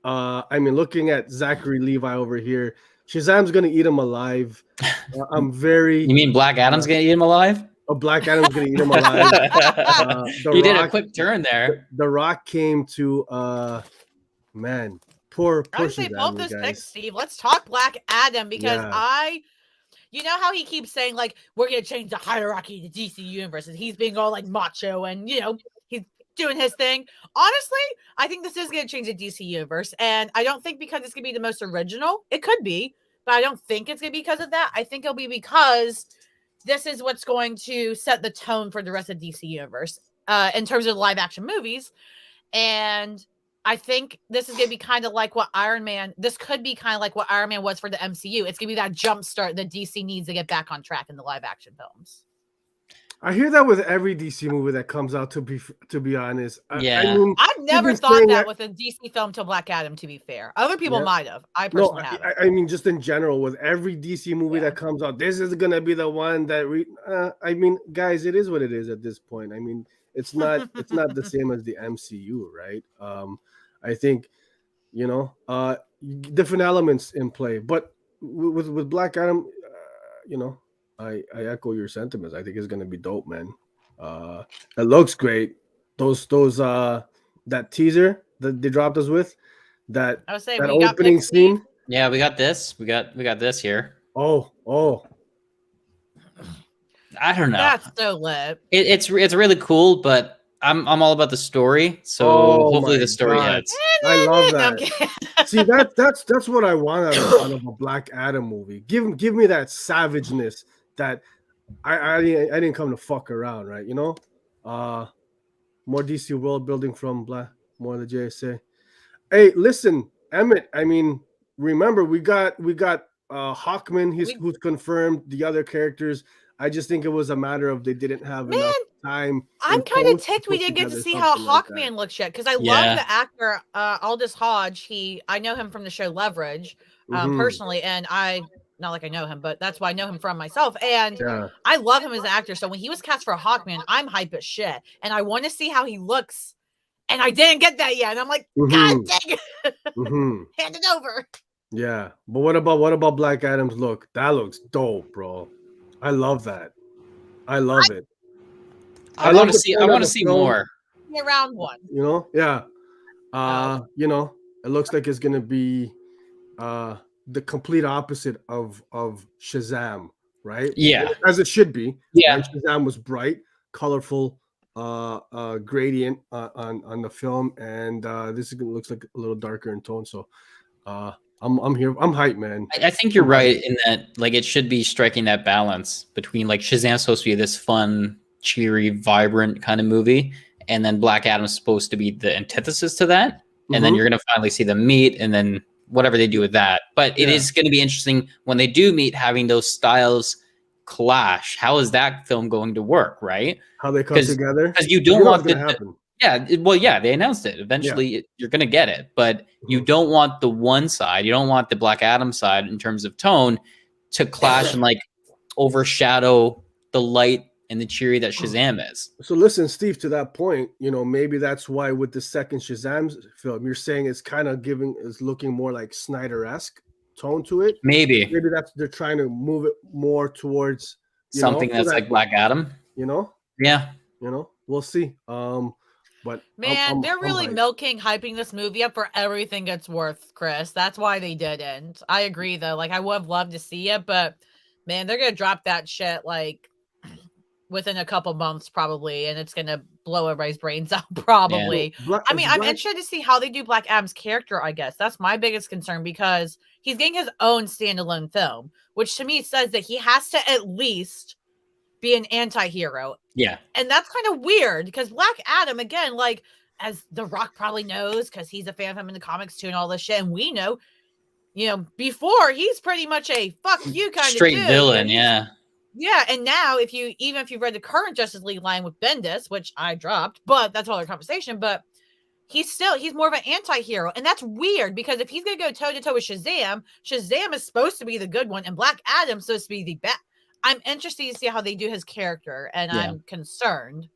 I mean, looking at Zachary Levi over here, Shazam's gonna eat him alive. I'm very. You mean Black Adam's gonna eat him alive? Black Adam's gonna eat him alive. You did a quick turn there. The Rock came to man, poor I would say Shazam, both those guys. picks, Steve. Let's talk Black Adam because Yeah. you know how he keeps saying like we're gonna change the hierarchy of the DC universe, and he's being all like macho and he's doing his thing. Honestly, I think this is gonna change the DC universe, and I don't think because it's gonna be the most original. It could be, but I don't think it's gonna be because of that. I think it'll be because this is what's going to set the tone for the rest of DC universe in terms of live action movies, and I think this is going to be kind of like what this could be kind of like what Iron Man was for the MCU. It's going to be that jump start that DC needs to get back on track in the live action films. I hear that with every DC movie that comes out, to be honest. Yeah. I mean, I've never thought that with a DC film to Black Adam, to be fair. Other people might have. I personally haven't. I mean, just in general, with every DC movie that comes out, this is going to be the one that I mean, guys, it is what it is at this point. I mean, it's not the same as the MCU, right? I think, different elements in play, but with Black Adam, I echo your sentiments. I think it's gonna be dope, man. It looks great. Those that teaser that they dropped us with, that opening scene. Yeah, we got this. We got this here. Oh. I don't know. That's so lit. It's really cool, but I'm all about the story. So hopefully the story hits. I love that. See, that's what I want out of a Black Adam movie. Give me that savageness that I didn't come to fuck around, right? More DC world building from more of the JSA. Hey, listen, Emmett. I mean, remember we got Hawkman. Who's confirmed. The other characters, I just think it was a matter of they didn't have enough time. I'm kind of ticked we didn't get to see how Hawkman looks yet, because I love the actor Aldous Hodge. I know him from the show Leverage personally, and not like I know him, but that's why I know him from myself. And I love him as an actor. So when he was cast for Hawkman, I'm hype as shit, and I want to see how he looks. And I didn't get that yet, and I'm like, God dang it, hand it over. Yeah, but what about Black Adam's look? That looks dope, bro. I love that. I love it. I want to see more. Around one. Yeah. It looks like it's gonna be the complete opposite of Shazam, right? Yeah, as it should be. Yeah, right? Shazam was bright, colorful, gradient on the film, and this looks like a little darker in tone. So, I'm here. I'm hyped, man. I think you're right in that, like, it should be striking that balance between, like, Shazam's supposed to be this fun, cheery, vibrant kind of movie, and then Black Adam's supposed to be the antithesis to that. And then you're going to finally see them meet, and then whatever they do with that. But it is going to be interesting when they do meet, having those styles clash. How is that film going to work, right? How they come together? Because you don't want to happen. They announced it. Eventually, you're going to get it. But you don't want the one side, you don't want the Black Adam side in terms of tone to clash and, like, overshadow the light and the cheery that Shazam is. So listen, Steve, to that point, maybe that's why with the second Shazam film, you're saying it's kind of looking more like Snyder-esque tone to it. Maybe they're trying to move it more towards something that's like Black Adam. Yeah. We'll see. But man, they're really hyping this movie up for everything it's worth, Chris. That's why they didn't. I agree, though. Like, I would have loved to see it, but man, they're gonna drop that shit like within a couple months, probably, and it's gonna blow everybody's brains out, probably. Yeah. I'm interested to see how they do Black Adam's character. I guess that's my biggest concern, because he's getting his own standalone film, which to me says that he has to at least be an anti-hero. Yeah. And that's kind of weird, because Black Adam, again, like, as The Rock probably knows, because he's a fan of him in the comics too and all this shit, and we know, before, he's pretty much a fuck you kind of straight villain. Yeah. Yeah, and now if you've read the current Justice League line with Bendis, which I dropped, but that's all our conversation, but he's more of an anti-hero, and that's weird because if he's gonna go toe-to-toe with Shazam is supposed to be the good one and Black Adam's supposed to be the bad. I'm interested to see how they do his character, and I'm concerned.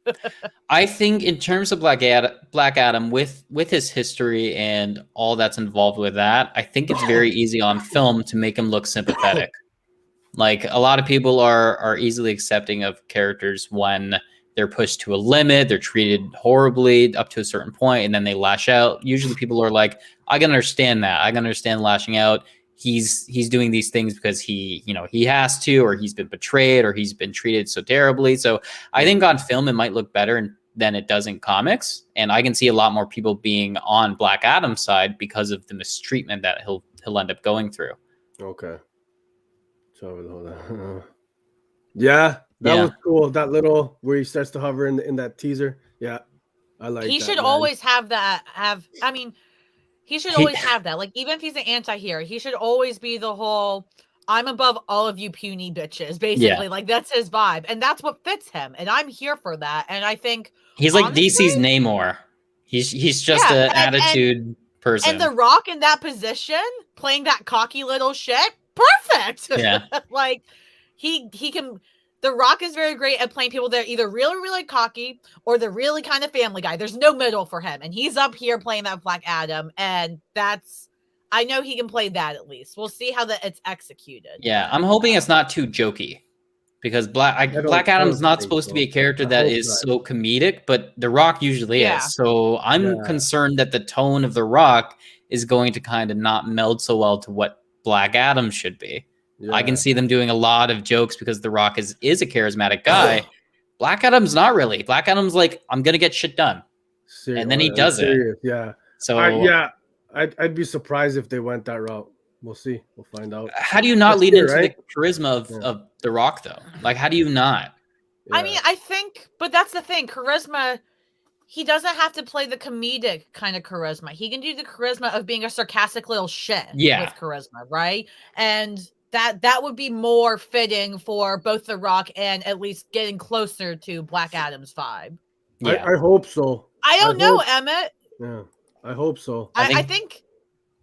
I think in terms of Black Adam with his history and all that's involved with that, I think it's very easy on film to make him look sympathetic. Like a lot of people are easily accepting of characters when they're pushed to a limit, they're treated horribly up to a certain point, and then they lash out. Usually people are like, I can understand that. I can understand lashing out. He's doing these things because he has to, or he's been betrayed, or he's been treated so terribly. So I think on film it might look better than it does in comics, and I can see a lot more people being on Black Adam's side because of the mistreatment that he'll end up going through. Okay. So yeah, that was cool. That little where he starts to hover in that teaser. Yeah, I like. He should always have that. He should always have that. Like, even if he's an anti-hero, he should always be the whole, I'm above all of you puny bitches, basically. Yeah. Like, that's his vibe. And that's what fits him. And I'm here for that. And I think he's like DC's Namor. He's just an attitude person. And The Rock in that position, playing that cocky little shit, perfect. Yeah. Like, he can... The Rock is very great at playing people that are either really, really cocky or the really kind of family guy. There's no middle for him. And he's up here playing that Black Adam. And I know he can play that at least. We'll see how it's executed. Yeah, I'm hoping it's not too jokey. Because Black Adam's not supposed to be a character that is so comedic, but The Rock usually is. So I'm concerned that the tone of The Rock is going to kind of not meld so well to what Black Adam should be. Yeah. I can see them doing a lot of jokes because The Rock is a charismatic guy. Black Adam's not really. Black Adam's like, I'm gonna get shit done, and then he does it. Yeah. So I'd be surprised if they went that route. We'll see. We'll find out. How do you not lead into the charisma of The Rock though? Like, how do you not? Yeah. I mean, I think, but that's the thing. Charisma. He doesn't have to play the comedic kind of charisma. He can do the charisma of being a sarcastic little shit with charisma, right? And that would be more fitting for both The Rock and at least getting closer to Black Adam's vibe. Yeah. I hope so. I don't know, Emmett. Yeah, I hope so. I think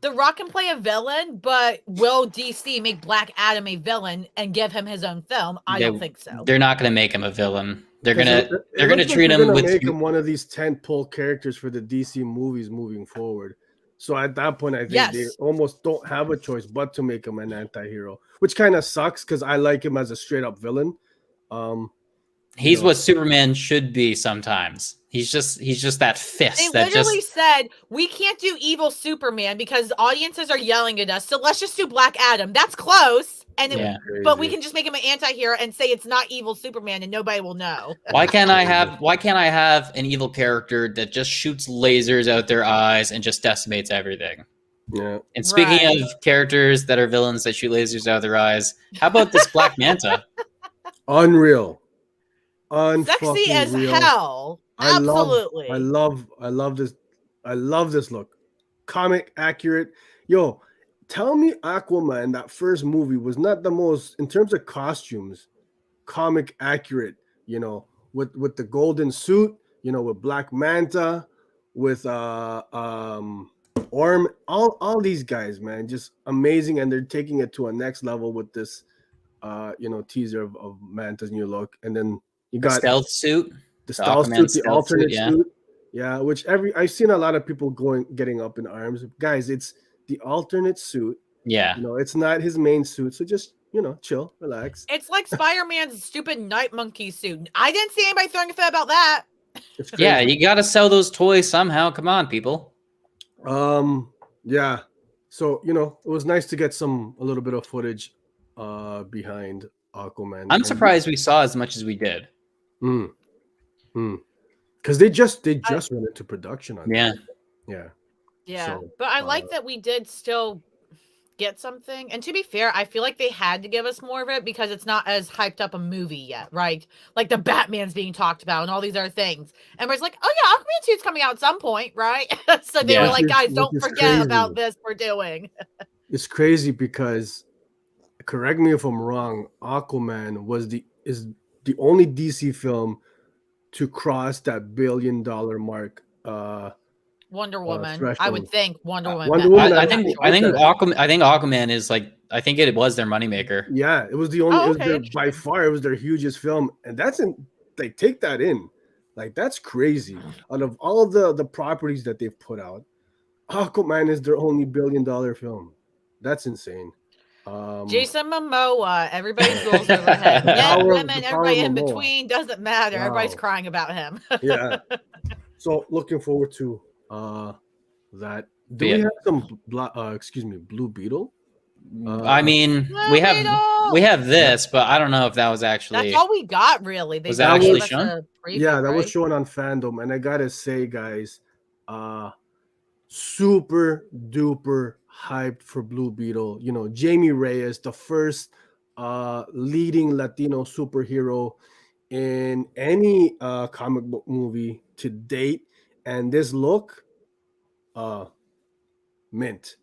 The Rock can play a villain, but will DC make Black Adam a villain and give him his own film? I don't think so. They're not going to make him a villain. They're gonna treat him with make him one of these tentpole characters for the DC movies moving forward. So at that point, I think they almost don't have a choice but to make him an anti-hero, which kind of sucks because I like him as a straight-up villain. He's what Superman should be sometimes. He's just that fist. They literally said, we can't do evil Superman because audiences are yelling at us, so let's just do Black Adam. That's close. But we can just make him an anti-hero and say it's not evil Superman and nobody will know. Why can't I have an evil character that just shoots lasers out their eyes and just decimates everything? Yeah. And speaking of characters that are villains that shoot lasers out of their eyes, how about this Black Manta? Unreal. Sexy as hell. Absolutely. I love this. I love this look. Comic accurate. Yo, tell me Aquaman, that first movie, was not the most, in terms of costumes, comic accurate, with the golden suit, with Black Manta, with Orm, all these guys, man, just amazing. And they're taking it to a next level with this teaser of Manta's new look. And then you got the stealth suit, the alternate suit. Yeah, which I've seen a lot of people getting up in arms. Guys, it's the alternate suit. Yeah. It's not his main suit. So just, chill, relax. It's like Spider-Man's stupid night monkey suit. I didn't see anybody throwing a fit about that. Yeah, you got to sell those toys somehow. Come on, people. Yeah. So, it was nice to get a little bit of footage behind Aquaman. I'm surprised we saw as much as we did. Because they just went into production on that. Yeah, so, but I like that we did still get something. And to be fair, I feel like they had to give us more of it because it's not as hyped up a movie yet, right? Like the Batman's being talked about and all these other things. And we're like, oh yeah, Aquaman 2's coming out at some point, right? So they were like, guys, don't forget about this we're doing. It's crazy because, correct me if I'm wrong, Aquaman is the only DC film to cross that $1 billion mark Wonder Woman. I threshold. would think Wonder Woman. Wonder Woman, I think Aquaman is like, I think it was their moneymaker. Yeah, it was the only. Oh, It was okay, their, interesting. by far, it was their hugest film, and that's in. They take that in, like that's crazy. Out of all of the properties that they've put out, Aquaman is their only $1 billion film. That's insane. Jason Momoa, everybody's rules overhead. Men, Power of- women, the power everybody of in Momoa. between doesn't matter. Everybody's Wow. crying about him. Yeah. So looking forward to that. Do Yeah. we have some Blue Beetle? I mean, we have this, but I don't know if that was actually. That's all we got, really. They Was just that gave actually us shown? a preview, Yeah, that was right? shown on Fandom, and I gotta say, guys, super duper hyped for Blue Beetle. You know, Jamie Reyes, the first leading Latino superhero in any comic book movie to date, and this look, mint.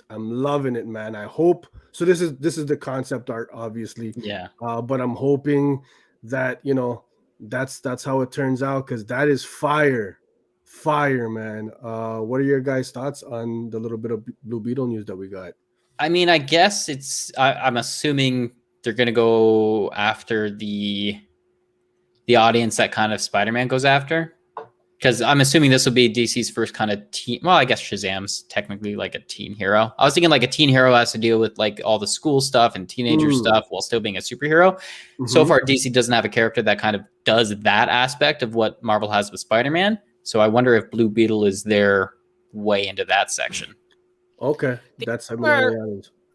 I'm loving it, man. I hope so. This is the concept art, obviously. Yeah. But I'm hoping that, you know, that's how it turns out, because that is fire, man. What are your guys' thoughts on the little bit of Blue Beetle news that we got? I mean, I guess I'm assuming they're gonna go after the audience that kind of Spider-Man goes after. Because I'm assuming this will be DC's first kind of teen. Well, I guess Shazam's technically like a teen hero. I was thinking like a teen hero has to deal with like all the school stuff and teenager stuff while still being a superhero. So far, DC doesn't have a character that kind of does that aspect of what Marvel has with Spider-Man. So I wonder if Blue Beetle is their way into that section. Okay, that's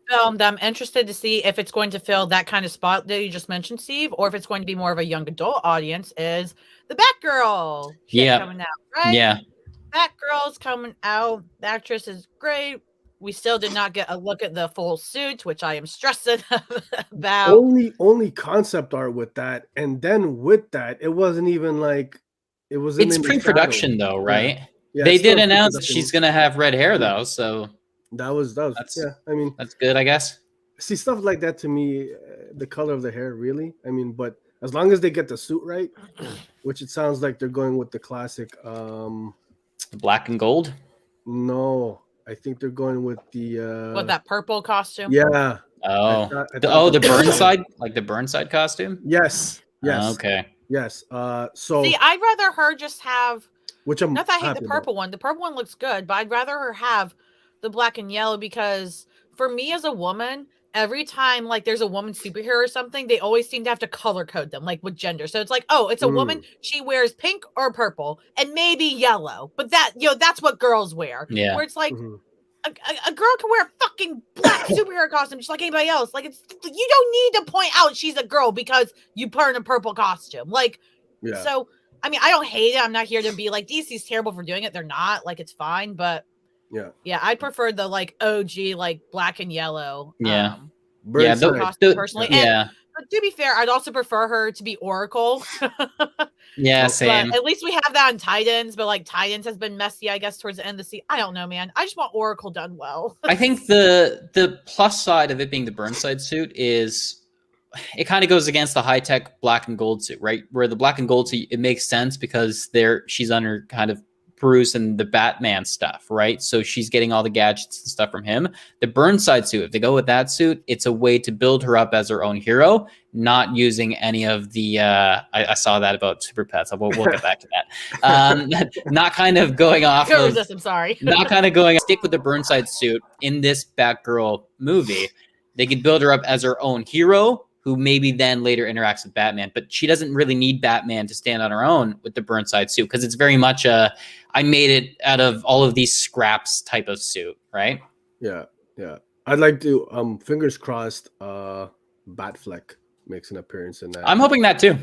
film that I'm interested to see if it's going to fill that kind of spot that you just mentioned, Steve, or if it's going to be more of a young adult audience, is the Batgirl coming out, right? Yeah. Batgirl's coming out. The actress is great. We still did not get a look at the full suit, which I am stressing about. Only concept art with that, and then with that, it wasn't even like it was. It's pre-production though, right? Yeah, they did announce that she's gonna have red hair though, so that was yeah. I mean, that's good, I guess. See, stuff like that to me, the color of the hair, really. I mean, but as long as they get the suit right, which it sounds like they're going with the classic. Black and gold? No, I think they're going with the. What, that purple costume? Yeah. Oh, the Burnside, like the Burnside costume. Yes. Yes. Okay. Yes. So. See, I'd rather her just have. Which I'm. Not that I hate the purple one. The purple one looks good, but I'd rather her have the black and yellow, because for me as a woman, every time like there's a woman superhero or something, they always seem to have to color code them, like with gender. So it's like, oh, it's a woman, she wears pink or purple and maybe yellow, but that, you know, that's what girls wear. Yeah. Where it's like a girl can wear a fucking black superhero costume just like anybody else. Like, it's, you don't need to point out she's a girl because you put her in a purple costume. Like, so I mean, I don't hate it. I'm not here to be like DC's terrible for doing it. They're not. Like, it's fine, but yeah, I prefer the like OG like black and yellow. Costume personally. And but to be fair, I'd also prefer her to be Oracle. Yeah, same. But at least we have that on Titans, but like Titans has been messy, I guess, towards the end of the season. I don't know, man. I just want Oracle done well. I think the plus side of it being the Burnside suit is it kind of goes against the high-tech black and gold suit, right? Where the black and gold suit, it makes sense because she's under kind of Bruce and the Batman stuff, right? So she's getting all the gadgets and stuff from him. The Burnside suit, if they go with that suit, it's a way to build her up as her own hero, not using any of the I saw that about Super Pets. We'll get back to that. Not kind of going off of, I'm sorry. Not kind of going, stick with the Burnside suit in this Batgirl movie. They could build her up as her own hero, who maybe then later interacts with Batman. But she doesn't really need Batman to stand on her own with the Burnside suit, because it's very much I made it out of all of these scraps type of suit, right? Yeah. I'd like to, fingers crossed, Batfleck makes an appearance in that. I'm hoping that too.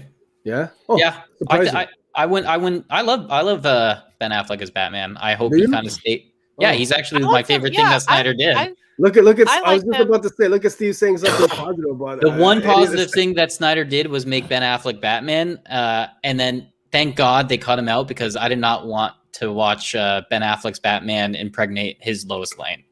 Yeah? Oh, yeah. I love Ben Affleck as Batman. I hope he kind of stayed. Yeah, he's actually my favorite thing that Snyder did. Look at I was just about to say, look at Steve saying something positive about it. The one positive thing that Snyder did was make Ben Affleck Batman, and then thank God they cut him out, because I did not want to watch Ben Affleck's Batman impregnate his Lois Lane.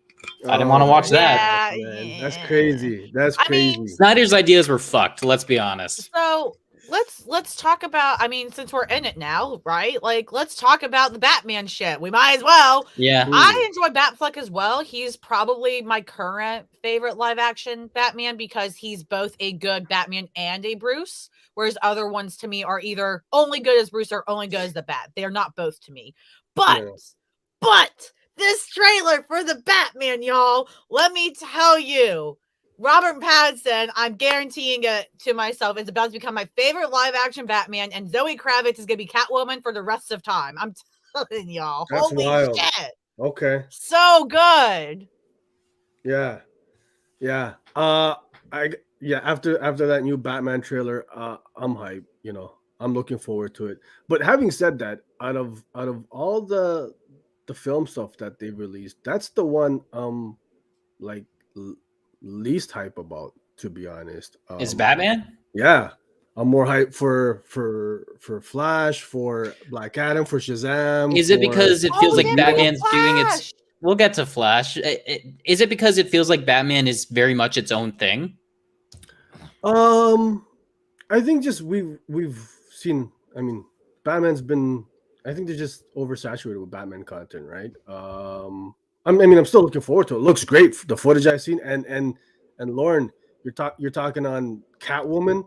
I didn't want to watch that. That's crazy. That's crazy. Snyder's ideas were fucked, let's be honest. So let's talk about, I mean, since we're in it now, right? Like, let's talk about the Batman shit. We might as well. Yeah. I enjoy Batfleck as well. He's probably my current favorite live action Batman because he's both a good Batman and a Bruce, whereas other ones to me are either only good as Bruce or only good as the Bat. They're not both to me. But this trailer for the Batman, y'all, let me tell you, Robert Pattinson, I'm guaranteeing it to myself, is about to become my favorite live action Batman, and Zoe Kravitz is going to be Catwoman for the rest of time. I'm telling y'all. That's Holy wild. shit. Okay. So good. Yeah. After that new Batman trailer, I'm hyped, I'm looking forward to it. But having said that, out of all the film stuff that they released, that's the one like least hype about, to be honest. Is Batman? Yeah. I'm more hyped for Flash, for Black Adam, for Shazam. Is it because it feels like Batman's doing its... We'll get to Flash. Is it because it feels like Batman is very much its own thing? I think just we've seen, I mean, Batman's been, I think they're just oversaturated with Batman content, right? I mean, I'm still looking forward to it. It looks great, the footage I've seen, and Lauren, you're talking on Catwoman.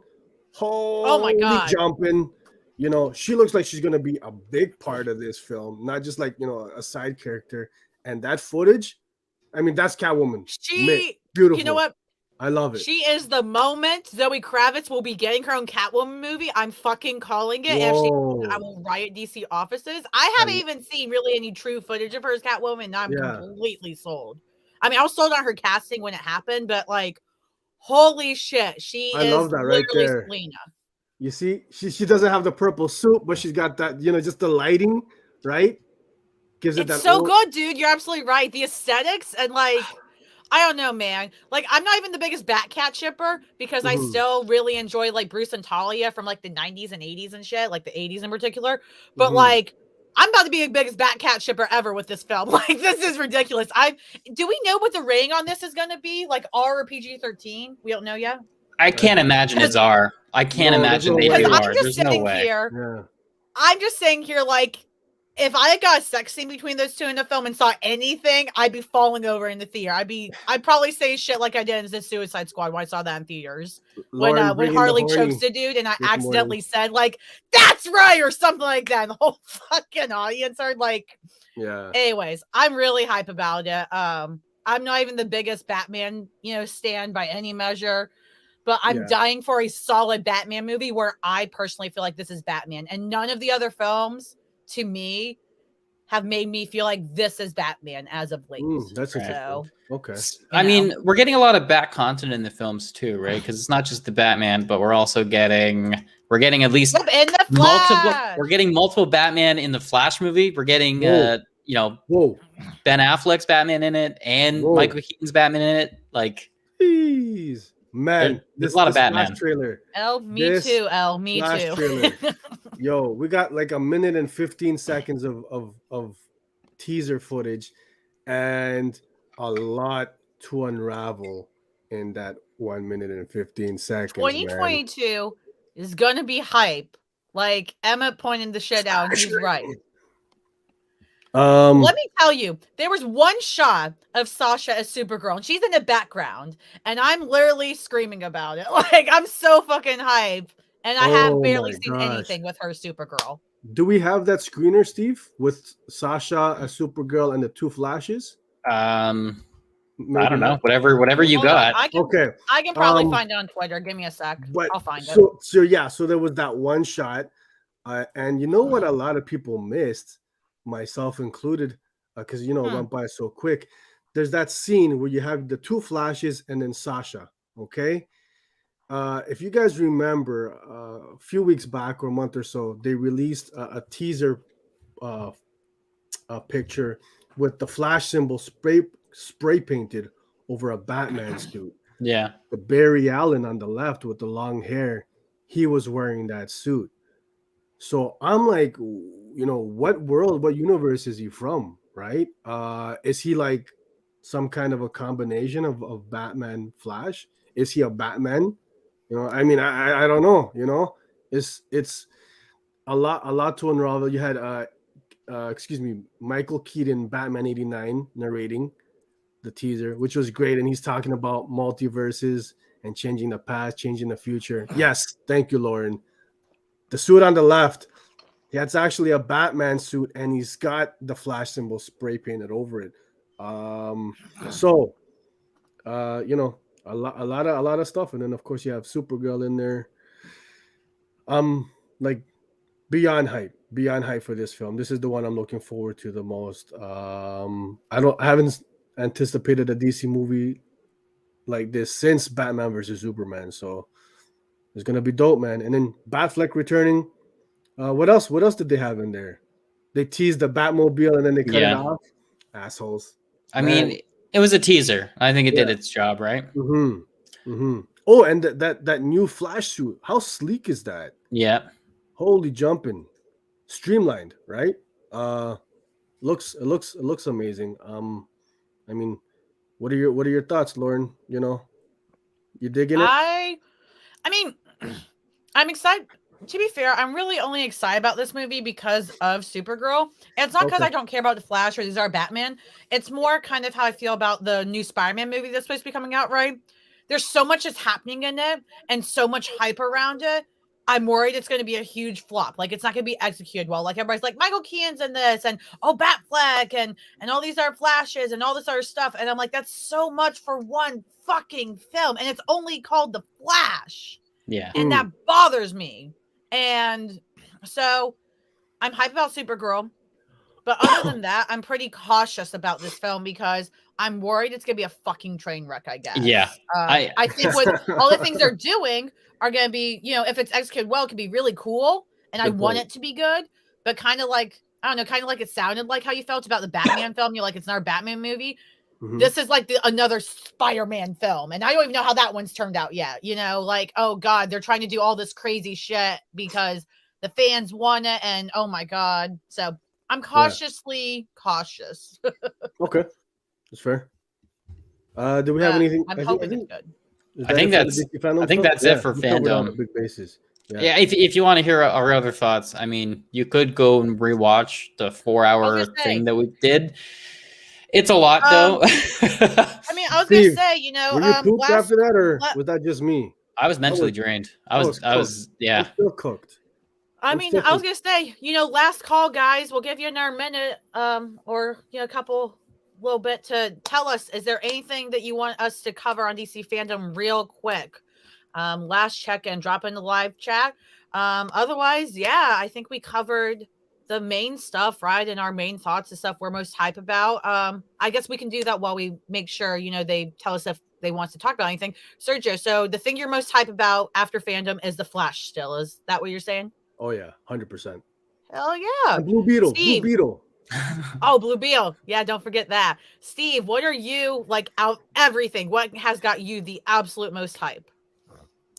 Oh my God. Jumping. She looks like she's gonna be a big part of this film, not just like, a side character. And that footage, I mean, that's Catwoman. Beautiful. You know what? I love it. She is the moment Zoe Kravitz will be getting her own Catwoman movie. I'm fucking calling it. And if I will riot DC offices. I haven't even seen really any true footage of her as Catwoman, and I'm completely sold. I mean, I was sold on her casting when it happened, but like, holy shit, I love that right there. Selena. You see, she doesn't have the purple suit, but she's got that, just the lighting, right? Gives it that so good, dude. You're absolutely right. The aesthetics and like, I don't know, man. Like, I'm not even the biggest Batcat shipper because I still really enjoy like Bruce and Talia from like the 90s and 80s and shit, like the 80s in particular. But like, I'm about to be the biggest Batcat shipper ever with this film. Like, this is ridiculous. Do we know what the rating on this is going to be? Like R or PG-13? We don't know yet. I can't imagine it's R. I can't imagine they do R. There's no way. I'm just saying here, like, if I got a sex scene between those two in the film and saw anything, I'd be falling over in the theater. I'd probably say shit like I did in the Suicide Squad when I saw that in theaters. Lauren, when Harley chokes the dude and I accidentally said like, "That's right," or something like that. And the whole fucking audience are like, yeah. Anyways, I'm really hype about it. I'm not even the biggest Batman, stan by any measure. But I'm dying for a solid Batman movie where I personally feel like this is Batman. And none of the other films, to me, have made me feel like this is Batman as of late. That's interesting. Okay. I mean, we're getting a lot of Bat content in the films too, right? Because it's not just the Batman, but we're also getting at least in the multiple. We're getting multiple Batman in the Flash movie. We're getting Ben Affleck's Batman in it and Michael Keaton's Batman in it. Like, jeez. Man, there's a lot of Batman trailer. Me too. Yo, we got like 1 minute and 15 seconds of teaser footage, and a lot to unravel in that 1 minute and 15 seconds. 2022 is gonna be hype. Like Emmett pointed the shit out, and he's right. Let me tell you, there was one shot of Sasha as Supergirl, and she's in the background, and I'm literally screaming about it. Like, I'm so fucking hype, and I have barely seen anything with her Supergirl. Do we have that screener, Steve, with Sasha as Supergirl and the two Flashes? I don't know. Whatever you got. I can probably find it on Twitter. Give me a sec. I'll find it. So there was that one shot, and you know what a lot of people missed, myself included, because it went by so quick. There's that scene where you have the two Flashes and then Sasha. Okay, if you guys remember, a few weeks back or a month or so, they released a teaser picture with the Flash symbol spray painted over a Batman suit. Yeah, the Barry Allen on the left with the long hair, he was wearing that suit. So I'm like, what world, what universe is he from, right? Is he like some kind of a combination of Batman Flash? Is he a Batman? I mean, I don't know, It's a lot to unravel. You had Michael Keaton, Batman '89, narrating the teaser, which was great, and he's talking about multiverses and changing the past, changing the future. Yes, thank you, Lauren. The suit on the left, that's actually a Batman suit, and he's got the Flash symbol spray painted over it. So a lot of stuff, and then of course you have Supergirl in there. Like beyond hype for this film. This is the one I'm looking forward to the most. I haven't anticipated a DC movie like this since Batman versus Superman, so it's gonna be dope, man. And then Batfleck returning. What else did they have in there? They teased the Batmobile and then they cut it off. Assholes. I mean, it was a teaser. I think it did its job, right? Oh, and that new Flash suit. How sleek is that? Yeah. Holy jumping. Streamlined, right? Looks amazing. I mean, what are your thoughts, Lauren? You digging it? I mean, I'm excited. To be fair, I'm really only excited about this movie because of Supergirl. And it's not because I don't care about the Flash or these are Batman. It's more kind of how I feel about the new Spider-Man movie that's supposed to be coming out, right? There's so much that's happening in it and so much hype around it. I'm worried it's going to be a huge flop. Like, it's not going to be executed well. Like, everybody's like, Michael Keaton's in this, and Batfleck, and all these are Flashes, and all this other stuff. And I'm like, that's so much for one fucking film. And it's only called The Flash. Yeah. And that bothers me. And so I'm hyped about Supergirl. But other than that, I'm pretty cautious about this film because I'm worried it's going to be a fucking train wreck, I guess. Yeah. I think with all the things they're doing are going to be, if it's executed well, it could be really cool. And I want it to be good. But kind of like, I don't know, kind of like it sounded like how you felt about the Batman film. You're like, it's not a Batman movie. Mm-hmm. This is like another Spider-Man film. And I don't even know how that one's turned out yet. Like, oh God, they're trying to do all this crazy shit because the fans want it. And oh my God. So I'm cautiously cautious. Okay. That's fair. Do we have anything? I'm hoping it's good. I think that's it for fandom. Big bases. Yeah. If you want to hear our other thoughts, I mean, you could go and rewatch the 4-hour thing that we did. It's a lot, though. I mean, I was going to say, were you pooped after that, or was that just me? I was mentally drained. I was, yeah. I'm still cooked. I was going to say, last call, guys. We'll give you another minute, or a couple little bit to tell us, is there anything that you want us to cover on DC Fandom real quick? Last check and drop in the live chat. Otherwise, I think we covered the main stuff, right? And our main thoughts, the stuff we're most hype about. I guess we can do that while we make sure, they tell us if they want to talk about anything. Sergio, so the thing you're most hype about after fandom is the Flash still. Is that what you're saying? Oh, yeah. 100%. Hell yeah. And Blue Beetle. Steve. Blue Beetle. Oh, Blue Beetle. Yeah, don't forget that. Steve, what are you, like, out everything? What has got you the absolute most hype?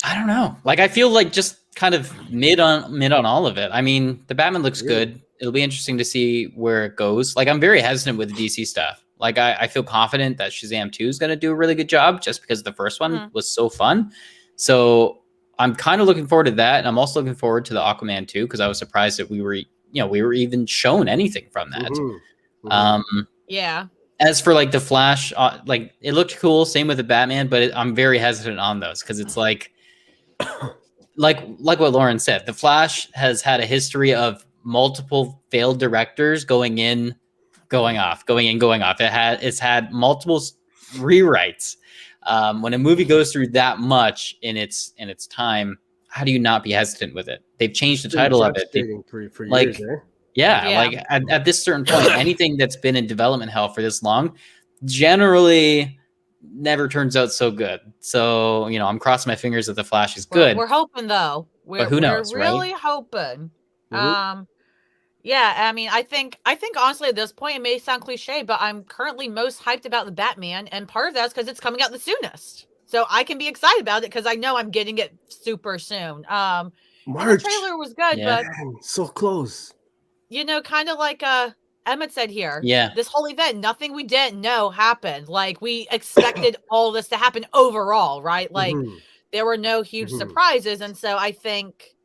I don't know. Like, I feel like just kind of mid on all of it. I mean, the Batman looks good. It'll be interesting to see where it goes. Like, I'm very hesitant with the DC stuff. Like, I feel confident that Shazam 2 is going to do a really good job just because the first one was so fun. So I'm kind of looking forward to that. And I'm also looking forward to the Aquaman 2 because I was surprised that we were even shown anything from that. Yeah. As for like the Flash, like it looked cool. Same with the Batman, but I'm very hesitant on those because it's like what Lauren said. The Flash has had a history of multiple failed directors going in, going off. It's had multiple rewrites. When a movie goes through that much in its time, how do you not be hesitant with it? They've changed the title of it. For years, like at this certain point, anything that's been in development hell for this long generally never turns out so good. So, I'm crossing my fingers that the Flash is good. We're hoping though. But who knows, we're really hoping. I mean, I think honestly at this point, it may sound cliche, but I'm currently most hyped about the Batman, and part of that's because it's coming out the soonest. So I can be excited about it because I know I'm getting it super soon. March. The trailer was good, but man, so close. Kind of like Emmett said here. Yeah. This whole event, nothing we didn't know happened. Like we expected all this to happen overall, right? Like there were no huge surprises, and so I think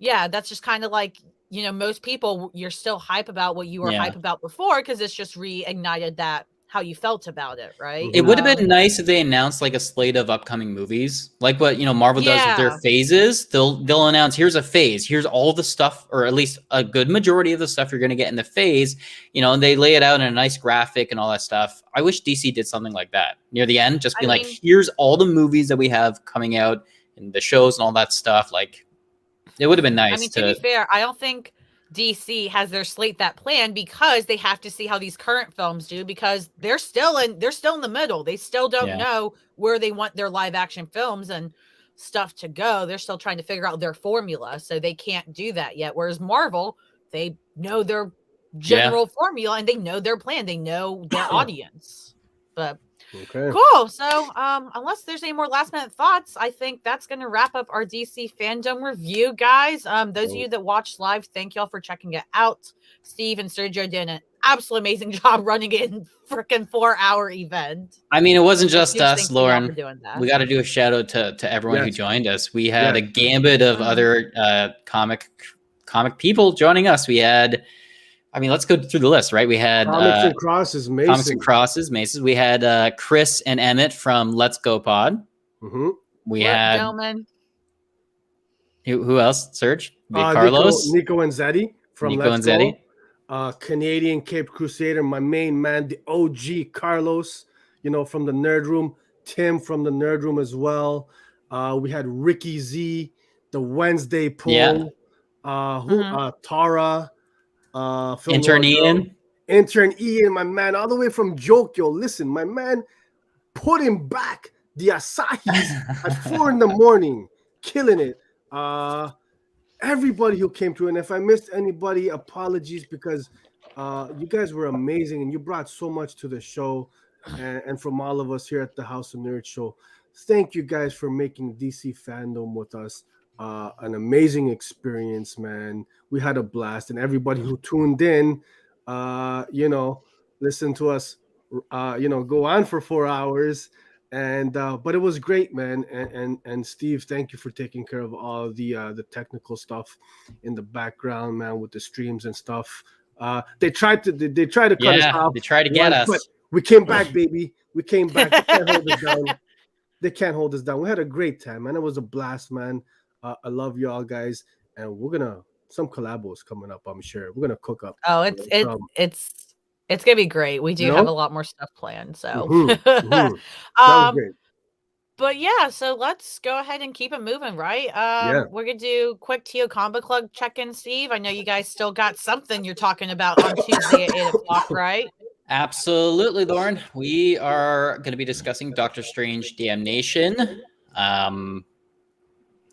yeah, that's just kind of like, most people, you're still hype about what you were hype about before because it's just reignited that how you felt about it, right? It would have been nice if they announced like a slate of upcoming movies, like what Marvel does with their phases. They'll announce, here's a phase, here's all the stuff, or at least a good majority of the stuff you're going to get in the phase. And they lay it out in a nice graphic and all that stuff. I wish DC did something like that near the end, just be like, here's all the movies that we have coming out and the shows and all that stuff. Like, it would have been nice. To be fair, I don't think DC has their slate that plan because they have to see how these current films do because they're still in the middle. They still don't know where they want their live action films and stuff to go. They're still trying to figure out their formula, so they can't do that yet. Whereas Marvel, they know their general formula and they know their plan. They know their audience. But cool. So unless there's any more last minute thoughts, I think that's going to wrap up our DC Fandome review, guys. Those of you that watched live, thank y'all for checking it out. Steve and Sergio did an absolutely amazing job running it in freaking 4-hour event. I mean, it wasn't just us, Lauren. We got to do a shout out to everyone who joined us. We had a gambit of other comic people joining us. We had, let's go through the list, right? We had Comics and Crosses, Mason. Comics and Crosses, Mason. We had Chris and Emmett from Let's Go Pod. Mm-hmm. We had gentlemen. Who else? Serge? Carlos, Nico and Zeddy from Let's Go. Canadian Cape Crusader, my main man, the OG Carlos, from the Nerd Room. Tim from the Nerd Room as well. We had Ricky Z, the Wednesday Poll. Tara. Intern Ian, my man, all the way from Jokyo. Listen, my man, putting back the Asahis at 4 a.m, killing it. Everybody who came through, and if I missed anybody, apologies because you guys were amazing and you brought so much to the show, and from all of us here at the House of Nerd Show, thank you guys for making DC Fandome with us. An amazing experience, man. We had a blast, and everybody who tuned in, listen to us, go on for 4 hours, and but it was great, man. And Steve, thank you for taking care of all the technical stuff in the background, man, with the streams and stuff. They tried to cut us off. They tried to get us. But we came back, baby. We came back. They can't hold us down. They can't hold us down. We had a great time, man. It was a blast, man. I love y'all guys, and we're gonna some collabos coming up. I'm sure we're gonna cook up. Oh, it's gonna be great. We do have a lot more stuff planned. So, that was great. But yeah, so let's go ahead and keep it moving, right? We're gonna do quick TO Combo Club check-in, Steve. I know you guys still got something you're talking about on Tuesday at 8:00, right? Absolutely, Lauren. We are going to be discussing Doctor Strange Damnation.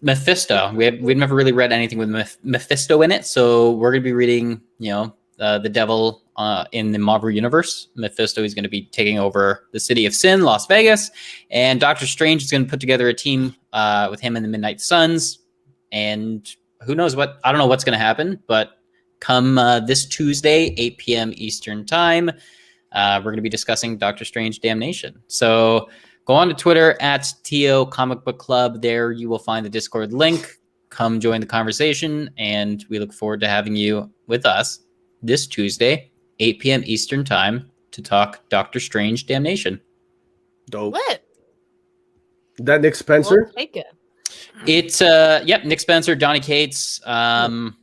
Mephisto. We've never really read anything with Mephisto in it, so we're going to be reading, the devil in the Marvel universe. Mephisto is going to be taking over the city of Sin, Las Vegas, and Doctor Strange is going to put together a team with him and the Midnight Suns. And who knows what? I don't know what's going to happen, but come this Tuesday, 8 p.m. Eastern Time, we're going to be discussing Doctor Strange Damnation. So go on to Twitter at TO Comic Book Club. There you will find the Discord link. Come join the conversation, and we look forward to having you with us this Tuesday, 8 p.m. Eastern Time, to talk Doctor Strange Damnation. Dope. Lit. That Nick Spencer? We'll take it. It's Nick Spencer, Donny Cates, and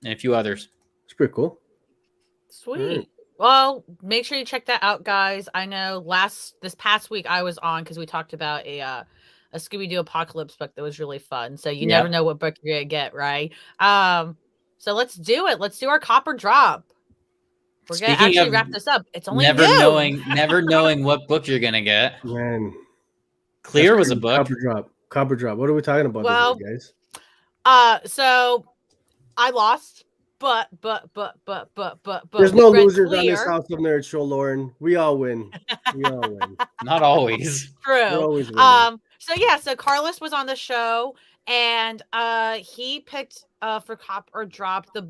a few others. It's pretty cool. Sweet. Well, make sure you check that out, guys. I know this past week I was on because we talked about a Scooby-Doo Apocalypse book that was really fun. So you never know what book you're gonna get, right? So let's do it. Let's do our copper drop. We're gonna actually wrap this up. It's only never knowing what book you're gonna get. Man, Clear was a book. Copper drop. What are we talking about, guys? So I lost. But there's no losers on this House of Nerd show, Lauren. We all win. Not always. True. So Carlos was on the show, and he picked for Copper Drop the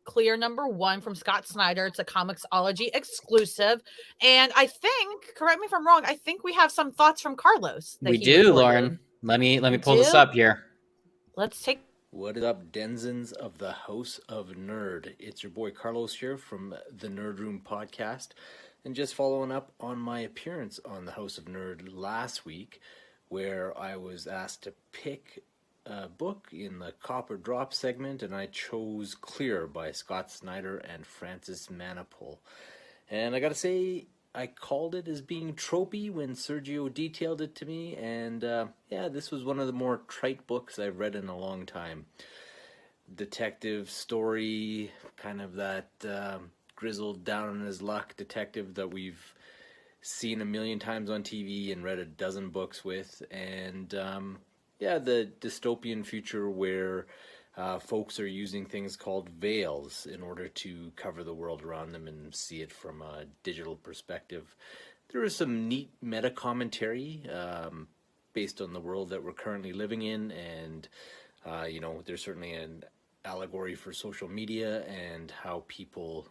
Clear #1 from Scott Snyder. It's a Comixology exclusive, and I think, correct me if I'm wrong, I think we have some thoughts from Carlos. We do, Lauren. Let me pull this up here. Let's take What is up, Denzins of the House of Nerd? It's your boy Carlos here from the Nerd Room podcast, and just following up on my appearance on the House of Nerd last week, where I was asked to pick a book in the Copper Drop segment, and I chose Clear by Scott Snyder and Francis Manapul. And I gotta say, I called it as being tropey when Sergio detailed it to me, and this was one of the more trite books I've read in a long time. Detective story, kind of that grizzled, down on his luck detective that we've seen a million times on TV and read a dozen books with, and the dystopian future where folks are using things called veils in order to cover the world around them and see it from a digital perspective. There is some neat meta commentary based on the world that we're currently living in, and there's certainly an allegory for social media and how people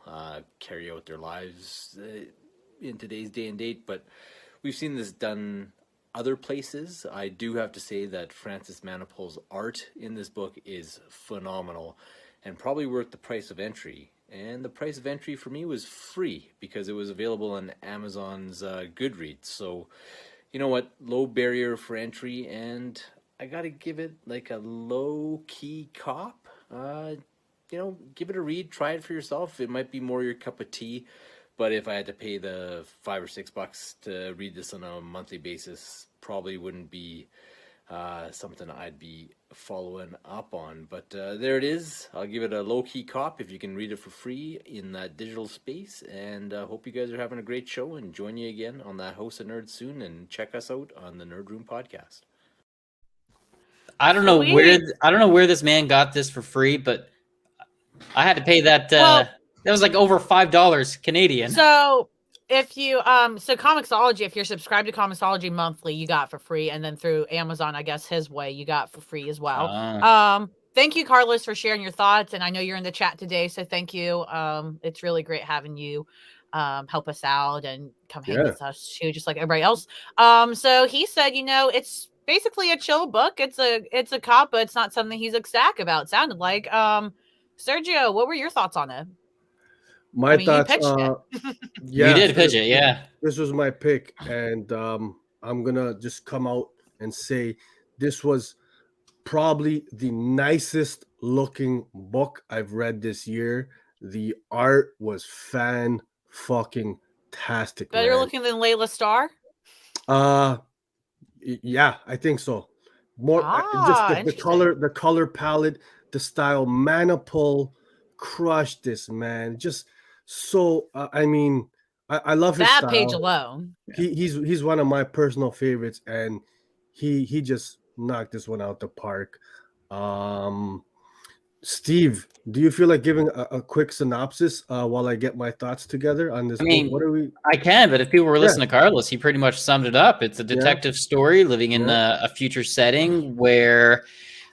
carry out their lives in today's day and date. But we've seen this done other places. I do have to say that Francis Manapul's art in this book is phenomenal and probably worth the price of entry. And the price of entry for me was free because it was available on Amazon's Goodreads. So, you know what? Low barrier for entry, and I gotta give it like a low-key cop. Give it a read, try it for yourself. It might be more your cup of tea. But if I had to pay the $5 or $6 to read this on a monthly basis, probably wouldn't be something I'd be following up on. But there it is. I'll give it a low-key cop if you can read it for free in that digital space. And hope you guys are having a great show, and join you again on that House of Nerds soon. And check us out on the Nerd Room podcast. I don't know where this man got this for free, but I had to pay that. That was like over $5 Canadian. So if you Comixology, if you're subscribed to Comixology monthly, you got for free, and then through Amazon, I guess his way, you got for free as well. Thank you, Carlos, for sharing your thoughts, and I know you're in the chat today, so thank you. It's really great having you help us out and come hang with us too, just like everybody else. So he said, it's basically a chill book. It's a cop, but it's not something he's ecstatic about. It sounded like. Sergio, what were your thoughts on it? My thoughts. You did pitch it, yeah. This was my pick, and I'm gonna just come out and say this was probably the nicest looking book I've read this year. The art was fucking-tastic. Better looking than Layla Starr? Yeah, I think so. More just the color palette, the style. Manapul crushed this, man. Just so I love his that style. Page alone. He's one of my personal favorites, and he just knocked this one out the park. Steve, do you feel like giving a quick synopsis while I get my thoughts together on this book? What are we? I can, but if people were listening to Carlos, he pretty much summed it up. It's a detective story living in a future setting where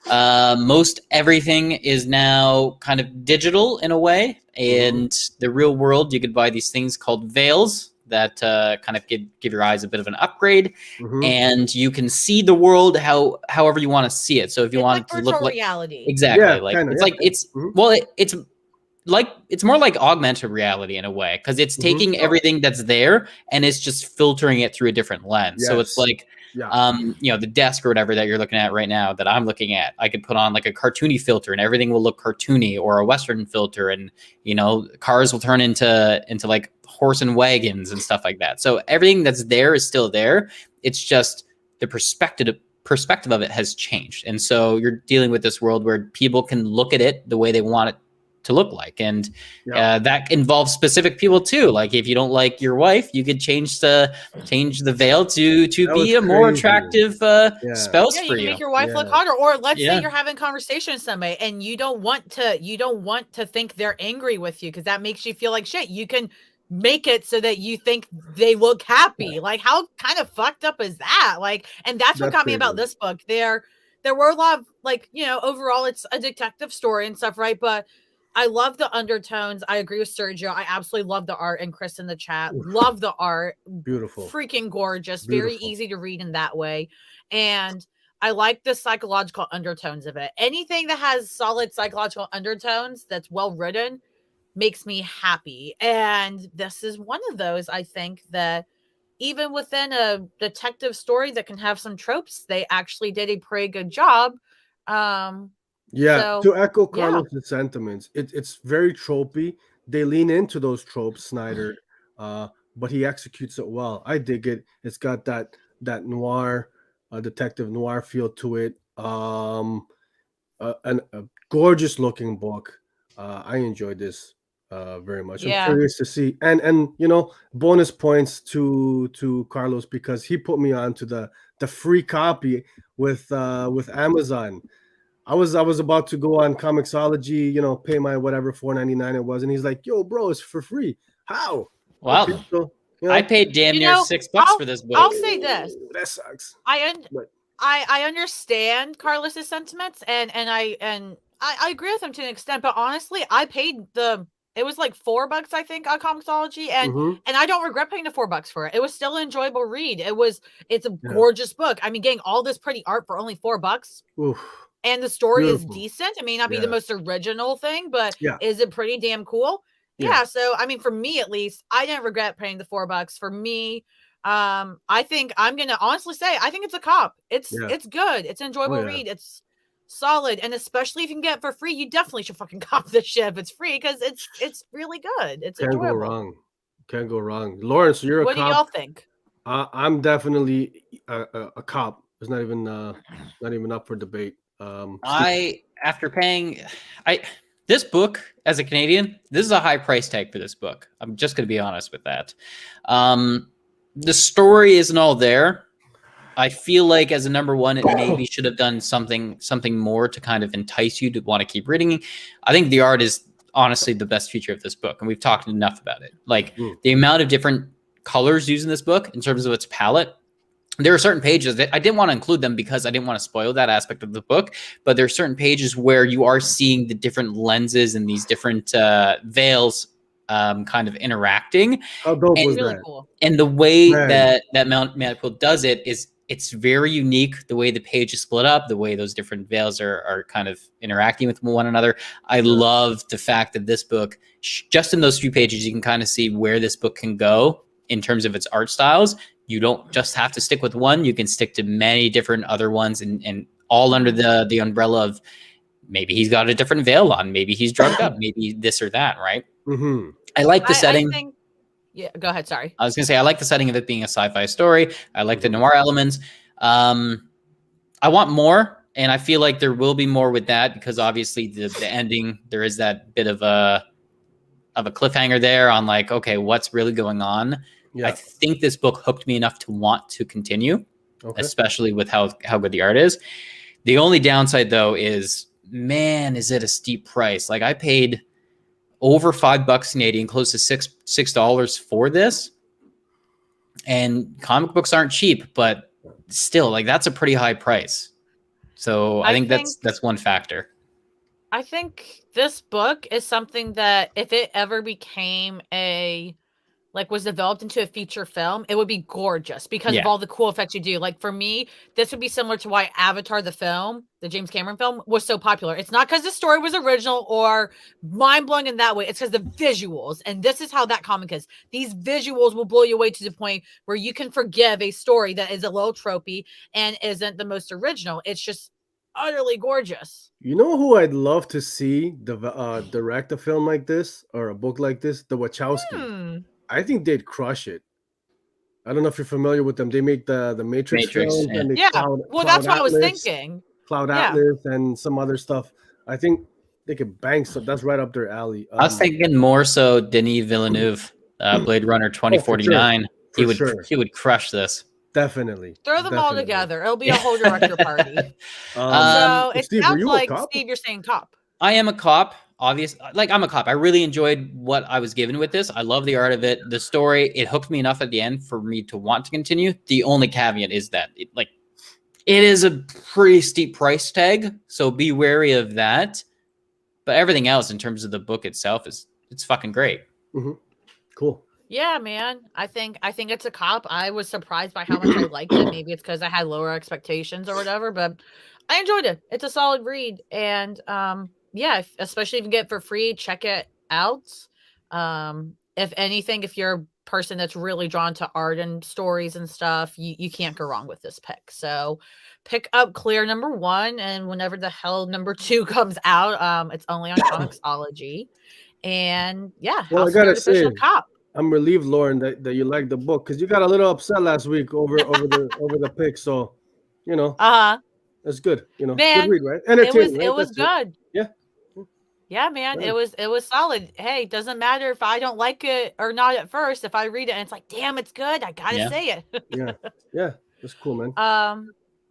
most everything is now kind of digital in a way, and the real world, you could buy these things called veils that kind of give your eyes a bit of an upgrade, and you can see the world however you want to see it. So if you want it to look like reality, exactly, it's more like augmented reality in a way, because it's taking everything that's there and it's just filtering it through a different lens. So it's like the desk or whatever that you're looking at right now that I'm looking at, I could put on like a cartoony filter and everything will look cartoony, or a Western filter, and cars will turn into like horse and wagons and stuff like that. So everything that's there is still there. It's just the perspective of it has changed. And so you're dealing with this world where people can look at it the way they want it to look like, and that involves specific people too. Like if you don't like your wife, you could change the veil to be a more attractive spouse for you. You can make your wife look hotter, or let's say you're having conversations with somebody and you don't want to think they're angry with you because that makes you feel like shit. You can make it so that you think they look happy. Like how kind of fucked up is that? Like, and that's what got me about this book. There were a lot of overall it's a detective story and stuff, right? But I love the undertones. I agree with Sergio. I absolutely love the art, and Chris in the chat. Love the art. Beautiful. Freaking gorgeous. Beautiful. Very easy to read in that way. And I like the psychological undertones of it. Anything that has solid psychological undertones that's well written makes me happy. And this is one of those, I think, that even within a detective story that can have some tropes, they actually did a pretty good job. Yeah, to echo Yeah. Carlos' sentiments, it's very tropey. They lean into those tropes, Snyder, but he executes it well. I dig it. It's got that noir, detective noir feel to it. A gorgeous looking book. I enjoyed this very much. I'm Yeah. curious to see, and bonus points to Carlos because he put me on to the free copy with Amazon. I was about to go on Comixology, pay my whatever $4.99 it was, and he's like, "Yo, bro, it's for free." How? Wow. Okay, so I paid damn near $6 for this book. I'll say this. That sucks. I understand Carlos's sentiments, and I agree with him to an extent, but honestly, I paid it was like $4, I think, on Comixology, and I don't regret paying the $4 for it. It was still an enjoyable read. It's a gorgeous book. I mean, getting all this pretty art for only $4. Oof. And the story Beautiful. is decent. It may not be the most original thing, but Yeah. is it pretty damn cool? Yeah. So, I mean, for me at least, I didn't regret paying the $4. For me, I think I'm gonna honestly say I think it's a cop. It's good. It's an enjoyable read. It's solid, and especially if you can get it for free, you definitely should fucking cop this shit if it's free because it's really good. It's Can't enjoyable. go wrong. Can't go wrong. Lawrence, you're a cop. What do y'all think? I'm definitely a cop. It's not even up for debate. After paying, this book as a Canadian, this is a high price tag for this book. I'm just going to be honest with that. The story isn't all there. I feel like as a number one, it maybe should have done something more to kind of entice you to want to keep reading. I think the art is honestly the best feature of this book, and we've talked enough about it. Like the amount of different colors used in this book in terms of its palette. There are certain pages that I didn't want to include them because I didn't want to spoil that aspect of the book, but there are certain pages where you are seeing the different lenses and these different veils kind of interacting. How dope was really that? Cool. And the way that Manta Quill does it is it's very unique. The way the page is split up, the way those different veils are kind of interacting with one another. I love the fact that this book, just in those few pages, you can kind of see where this book can go in terms of its art styles. You don't just have to stick with one. You can stick to many different other ones and all under the umbrella of maybe he's got a different veil on. Maybe he's drugged up. Maybe this or that, right? Mm-hmm. I like the setting. Go ahead. Sorry. I was going to say, I like the setting of it being a sci-fi story. I like the noir elements. I want more, and I feel like there will be more with that because obviously the ending, there is that bit of a cliffhanger there on like, okay, what's really going on? Yeah. I think this book hooked me enough to want to continue, especially with how good the art is. The only downside, though, is, man, is it a steep price. Like I paid over $5 Canadian, close to $6 for this. And comic books aren't cheap, but still, like that's a pretty high price. So I think that's one factor. I think this book is something that if it ever became was developed into a feature film, it would be gorgeous because of all the cool effects you do. Like for me, this would be similar to why Avatar, the film, the James Cameron film, was so popular. It's not because the story was original or mind-blowing in that way. It's because the visuals. And this is how that comic is. These visuals will blow you away to the point where you can forgive a story that is a little tropey and isn't the most original. It's just utterly gorgeous. You know who I'd love to see direct a film like this or a book like this? The Wachowski. I think they'd crush it. I don't know if you're familiar with them. They make the Matrix films and the Cloud that's what Atlas, I was thinking. Cloud Atlas and some other stuff. I think they could bang some. That's right up their alley. I was thinking more so Denis Villeneuve, Blade Runner 2049. He would crush this. Definitely. Throw them all together. It'll be a whole director party. So it Steve, sounds like, Steve, you're saying cop. I am a cop. Obviously, like I'm a cop. I really enjoyed what I was given with this. I love the art of it. The story, it hooked me enough at the end for me to want to continue. The only caveat is that it is a pretty steep price tag. So be wary of that. But everything else in terms of the book itself it's fucking great. Mm-hmm. Cool. Yeah, man. I think it's a cop. I was surprised by how much I liked it. Maybe it's because I had lower expectations or whatever, but I enjoyed it. It's a solid read, and yeah, especially if you get it for free, check it out. If anything, if you're a person that's really drawn to art and stories and stuff, you can't go wrong with this pick. So pick up Clear #1, and whenever the hell #2 comes out, it's only on Comixology. And yeah, Well, I House of gotta Nerd official say, cop. I'm relieved, Lauren, that you like the book because you got a little upset last week over the pick. So, you know, Uh-huh. that's good. You know, good Man, read, right? Entertaining, it right? was That's it. good. Yeah. Yeah, man, Right. it was solid. Hey, doesn't matter if I don't like it or not at first. If I read it and it's like, damn, it's good, I gotta Yeah. say it. Yeah. Yeah. That's cool, man.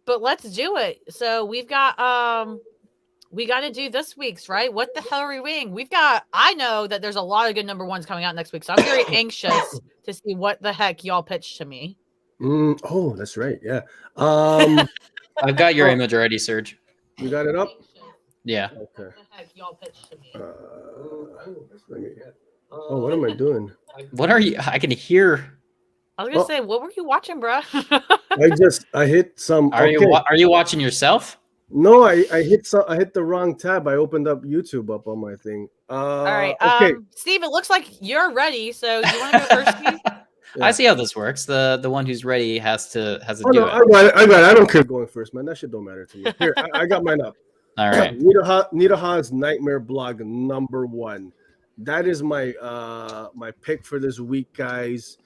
But let's do it. So we got to do this week's, right? What the hell are we reading? I know that there's a lot of good #1s coming out next week, so I'm very anxious to see what the heck y'all pitched to me. Oh, that's right. Yeah. I've got your Oh. image already, Serge. You got it up? Yeah. Okay. What the heck y'all pitched to me? Let me. Oh, what am I doing? What are you? I can hear. I was gonna say, what were you watching, bro? I hit some. Are you watching yourself? No, I hit the wrong tab. I opened up YouTube up on my thing. All right. Okay. Steve, it looks like you're ready. So you want to go first, Steve? I see how this works. The one who's ready has to do no, it. I got it. I don't care going first, man. That shit don't matter to me. Here, I got mine up. All right. Nita Ha's Nightmare Blog #1. That is my my pick for this week, guys.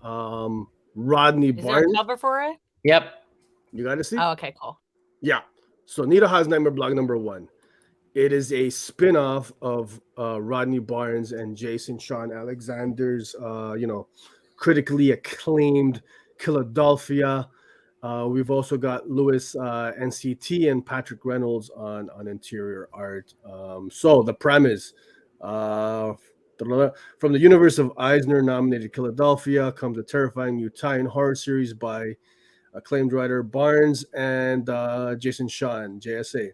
Rodney Is there a Barnes. cover for it? Yep. You got to see. Oh, okay, cool. Yeah. So Nita Ha's Nightmare Blog #1. It is a spin-off of Rodney Barnes and Jason Sean Alexander's, critically acclaimed Philadelphia. We've also got Louis NCT and Patrick Reynolds on interior art. So the premise, from the universe of Eisner-nominated Philadelphia comes a terrifying new tie-in horror series by acclaimed writer Barnes and Jason Sean, JSA.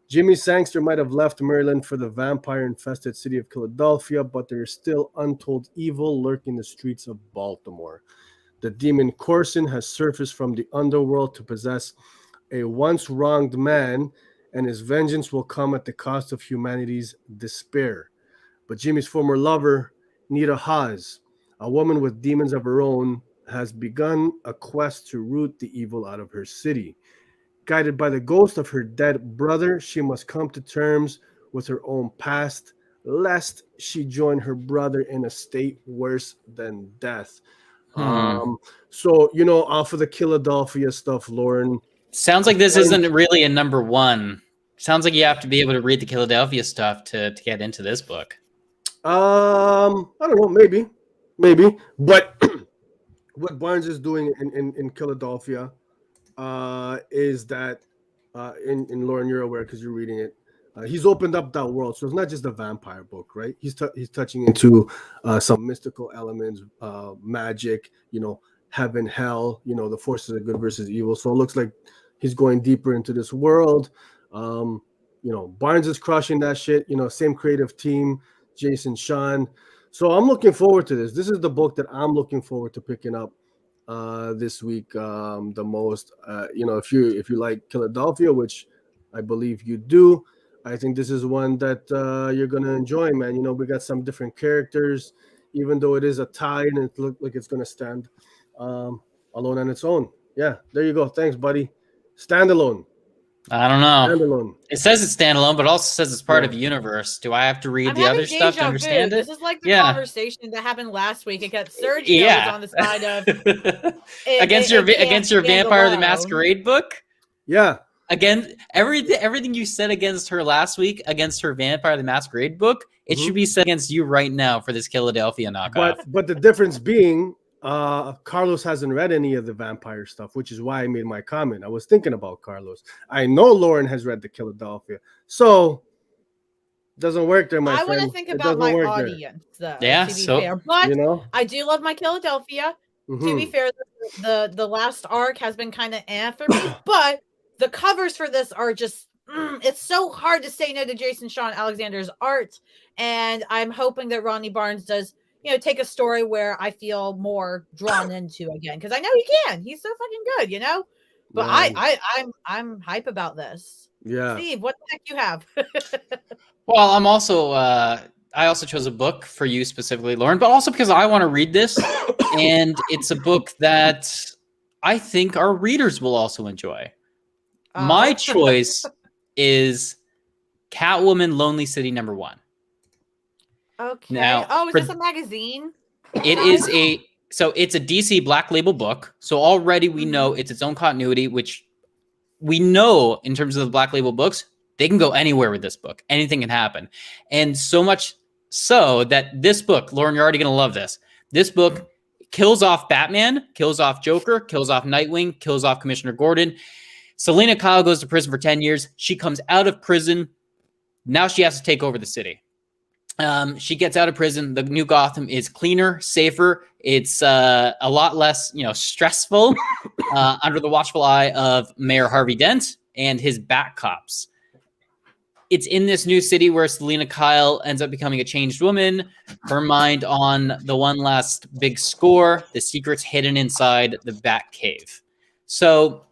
Jimmy Sangster might have left Maryland for the vampire-infested city of Philadelphia, but there is still untold evil lurking the streets of Baltimore. The demon Corson has surfaced from the underworld to possess a once wronged man, and his vengeance will come at the cost of humanity's despair. But Jimmy's former lover, Nita Haas, a woman with demons of her own, has begun a quest to root the evil out of her city. Guided by the ghost of her dead brother, she must come to terms with her own past, lest she join her brother in a state worse than death. So, off of the Philadelphia stuff, Lauren. Sounds like this isn't really a #1. Sounds like you have to be able to read the Philadelphia stuff to get into this book. I don't know, maybe. But what Barnes is doing in Philadelphia is that, in Lauren, you're aware because you're reading it. He's opened up that world, so it's not just a vampire book, right? He's touching into some mystical elements, magic, heaven, hell, the forces of good versus evil. So it looks like he's going deeper into this world. Barnes is crushing that shit. Same creative team, Jason Sean. So I'm looking forward to this. This is the book that I'm looking forward to picking up this week the most. If you like Philadelphia, which I believe you do, I think this is one that you're gonna enjoy, man. We got some different characters, even though it is a tie and it looks like it's gonna stand alone on its own. Yeah, there you go. Thanks, buddy. Standalone. I don't know. Standalone. It says it's standalone, but also says it's part of a universe. Do I have to read the other stuff to understand it? This is like the conversation that happened last week. Except Sergio was on the side of against your Vampire the Masquerade book. Yeah. Again, everything you said against her last week, against her Vampire the Masquerade book, it should be said against you right now for this Philadelphia knockoff. But the difference being, Carlos hasn't read any of the vampire stuff, which is why I made my comment. I was thinking about Carlos. I know Lauren has read the Philadelphia, so it doesn't work there, my friend. I want to think about my audience, though. Yeah, to be fair, but I do love my Philadelphia. To be fair, the last arc has been kind of for me, but the covers for this are just. It's so hard to say no to Jason Sean Alexander's art, and I'm hoping that Rodney Barnes does take a story where I feel more drawn into again, because I know he can. He's so fucking good, But I'm hype about this. Yeah. Steve, what the heck you have? Well, I'm also I also chose a book for you specifically, Lauren, but also because I want to read this, and it's a book that I think our readers will also enjoy. My choice is Catwoman Lonely City #1. Okay. Now, is this a magazine? It is it's a DC Black Label book. So already we know it's its own continuity, which we know in terms of the Black Label books, they can go anywhere with this book. Anything can happen. And so much so that this book, Lauren, you're already going to love this. This book kills off Batman, kills off Joker, kills off Nightwing, kills off Commissioner Gordon. Selena Kyle goes to prison for 10 years. She comes out of prison. Now she has to take over the city. She gets out of prison. The new Gotham is cleaner, safer. It's a lot less, stressful under the watchful eye of Mayor Harvey Dent and his Bat Cops. It's in this new city where Selena Kyle ends up becoming a changed woman. Her mind on the one last big score, the secrets hidden inside the Bat Cave. So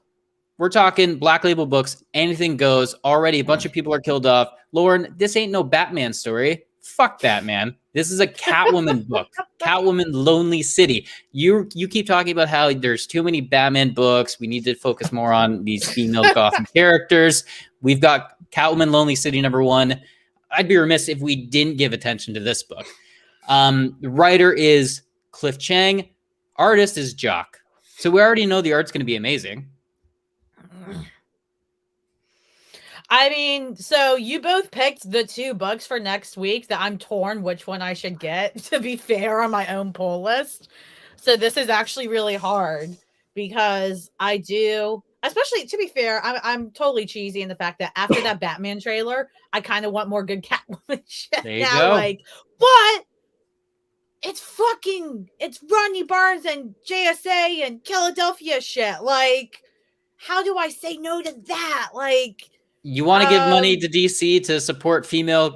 we're talking Black Label books. Anything goes. Already a bunch of people are killed off. Lauren, this ain't no Batman story. Fuck Batman. This is a Catwoman book. Catwoman Lonely City. You keep talking about how there's too many Batman books. We need to focus more on these female Gotham characters. We've got Catwoman Lonely City #1. I'd be remiss if we didn't give attention to this book. The writer is Cliff Chang. Artist is Jock. So we already know the art's going to be amazing. I mean, so you both picked the 2 books for next week that I'm torn which one I should get, to be fair, on my own pull list. So this is actually really hard because I do, especially to be fair, I'm totally cheesy in the fact that after that Batman trailer, I kind of want more good Catwoman shit There you now. go. But it's Rodney Barnes and JSA and Philadelphia shit. How do I say no to that? You want to give money to DC to support female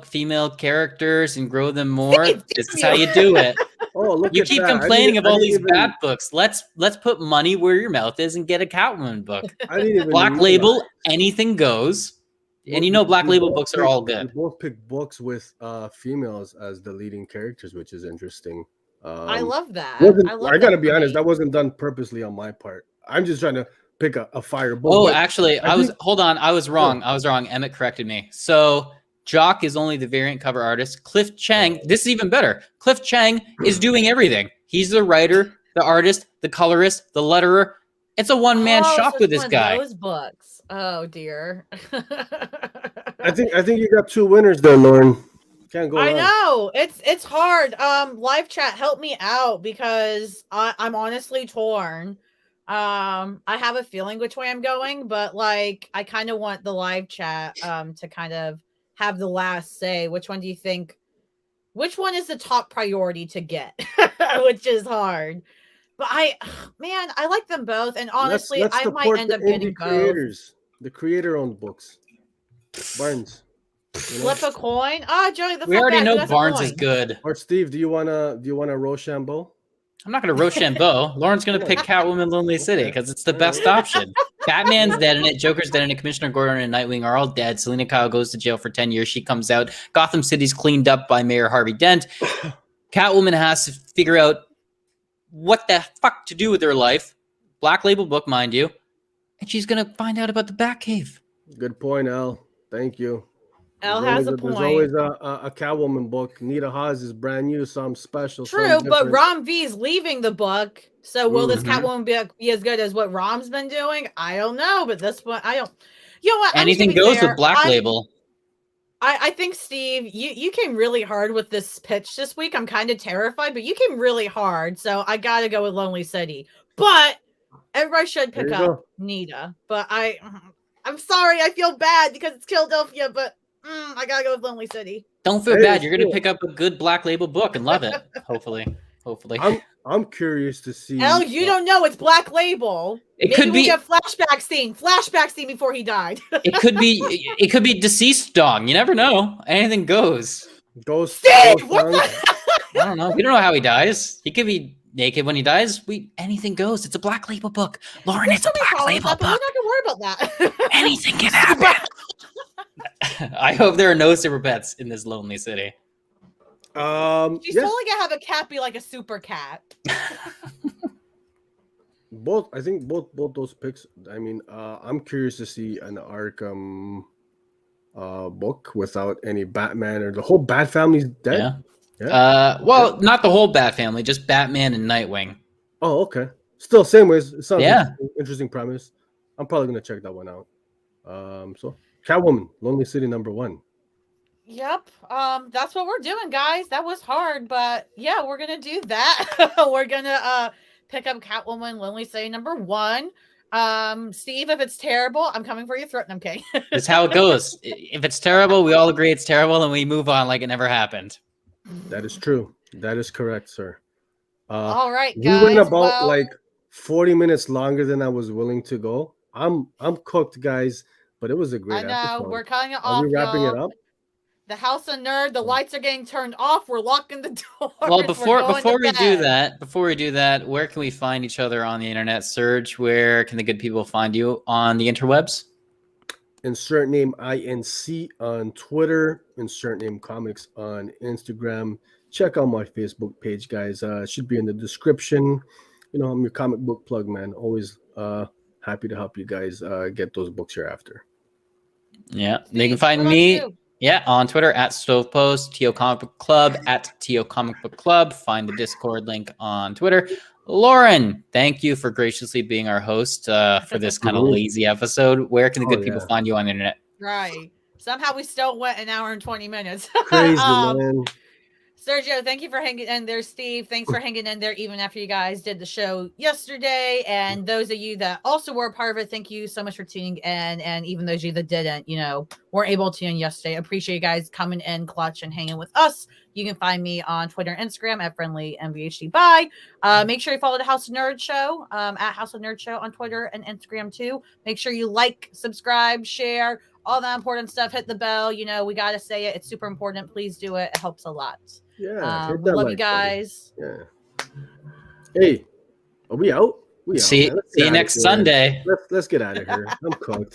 characters and grow them more? This is how you do it. Look you at keep that. complaining of all these bad books. Let's put money where your mouth is and get a Catwoman book. Black Label, anything goes. And Black Label books are all good. We both pick books with females as the leading characters, which is interesting. I love that. I gotta be honest, that wasn't done purposely on my part. I'm just trying to pick a fire book. Oh, actually, I was wrong. Emmett corrected me. So Jock is only the variant cover artist. Cliff Chang, this is even better. Cliff Chang is doing everything. He's the writer, the artist, the colorist, the letterer. It's a one-man shop with this guy. Those books. Oh dear. I think you got 2 winners there, Lauren. Can't go. I know it's hard. Live chat, help me out because I'm honestly torn. I have a feeling which way I'm going, but I kind of want the live chat to kind of have the last say. Which one do you think? Which one is the top priority to get? Which is hard. But I like them both, and honestly, I might end up getting both. The creator-owned books. Barnes. Flip a coin. Joey, we already know Barnes is good. Or Steve, do you wanna Rochambeau? I'm not going to Rochambeau. Lauren's going to pick Catwoman Lonely City because it's the best option. Batman's dead in it. Joker's dead in it. Commissioner Gordon and Nightwing are all dead. Selena Kyle goes to jail for 10 years. She comes out. Gotham City's cleaned up by Mayor Harvey Dent. Catwoman has to figure out what the fuck to do with her life. Black Label book, mind you. And she's going to find out about the Batcave. Good point, Al. Thank you. Al has a point. There's always a Catwoman book. Nita Haas is brand new, something special. True, but Rom V's leaving the book. So will this Catwoman be as good as what Rom's been doing? I don't know, but this one, I don't. You know what? Anything goes with Black Label. I think, Steve, you came really hard with this pitch this week. I'm kind of terrified, but you came really hard. So I got to go with Lonely City. But everybody should pick up Nita. But I'm sorry. I feel bad because it's Philadelphia, but I gotta go with Lonely City. Don't feel bad. You're gonna pick up a good Black Label book and love it. Hopefully. I'm curious to see. Hell, you don't know it's Black Label. It could be a flashback scene before he died. It could be deceased dong. You never know. Anything goes. Ghost. Steve, what the? I don't know. We don't know how he dies. He could be naked when he dies. Anything goes. It's a Black Label book. Lauren, it's a Black Label book. We're not gonna worry about that. Anything can happen. I hope there are no super pets in this lonely city. She's totally gonna have a cat be like a super cat. I think both those picks. I mean, I'm curious to see an Arkham book without any Batman, or the whole Bat family's dead. Yeah. Well, not the whole Bat family, just Batman and Nightwing. Oh, okay. Still same ways. It sounds Yeah. interesting premise. I'm probably gonna check that one out. So Catwoman, Lonely City #1. Yep. That's what we're doing, guys. That was hard, but yeah, we're gonna do that. We're gonna pick up Catwoman, Lonely City #1. Steve, if it's terrible, I'm coming for your throat. I'm kidding. That's how it goes. If it's terrible, we all agree it's terrible, and we move on like it never happened. That is true. That is correct, sir. All right, guys. We went about like 40 minutes longer than I was willing to go. I'm cooked, guys, but it was a great episode. We're cutting it Are off. we wrapping it up? The House of Nerd, the lights are getting turned off. We're locking the door. Well, before we do that, where can we find each other on the internet? Serge, where can the good people find you on the interwebs? Insert name INC on Twitter. Insert name comics on Instagram. Check out my Facebook page, guys. It should be in the description. You know, I'm your comic book plug, man. Always happy to help you guys get those books you're after. Yeah, they can find me. Yeah, on Twitter at Stovepost, TO Comic Book Club at TO Comic Book Club. Find the Discord link on Twitter. Lauren, thank you for graciously being our host for this kind of lazy episode. Where can the good people find you on the internet? Right. Somehow we still went an hour and 20 minutes. Crazy, man. Sergio, thank you for hanging in there. Steve, thanks for hanging in there even after you guys did the show yesterday. And those of you that also were a part of it, thank you so much for tuning in. And even those of you that didn't, were able to tune in yesterday. I appreciate you guys coming in clutch and hanging with us. You can find me on Twitter and Instagram at friendlymvhd. Bye. Make sure you follow the House of Nerd Show at House of Nerd Show on Twitter and Instagram too. Make sure you like, subscribe, share, all that important stuff. Hit the bell. We got to say it. It's super important. Please do it. It helps a lot. Yeah. We love you guys. Yeah. Hey, are we out? See you next Sunday. Let's get out of here. I'm cooked.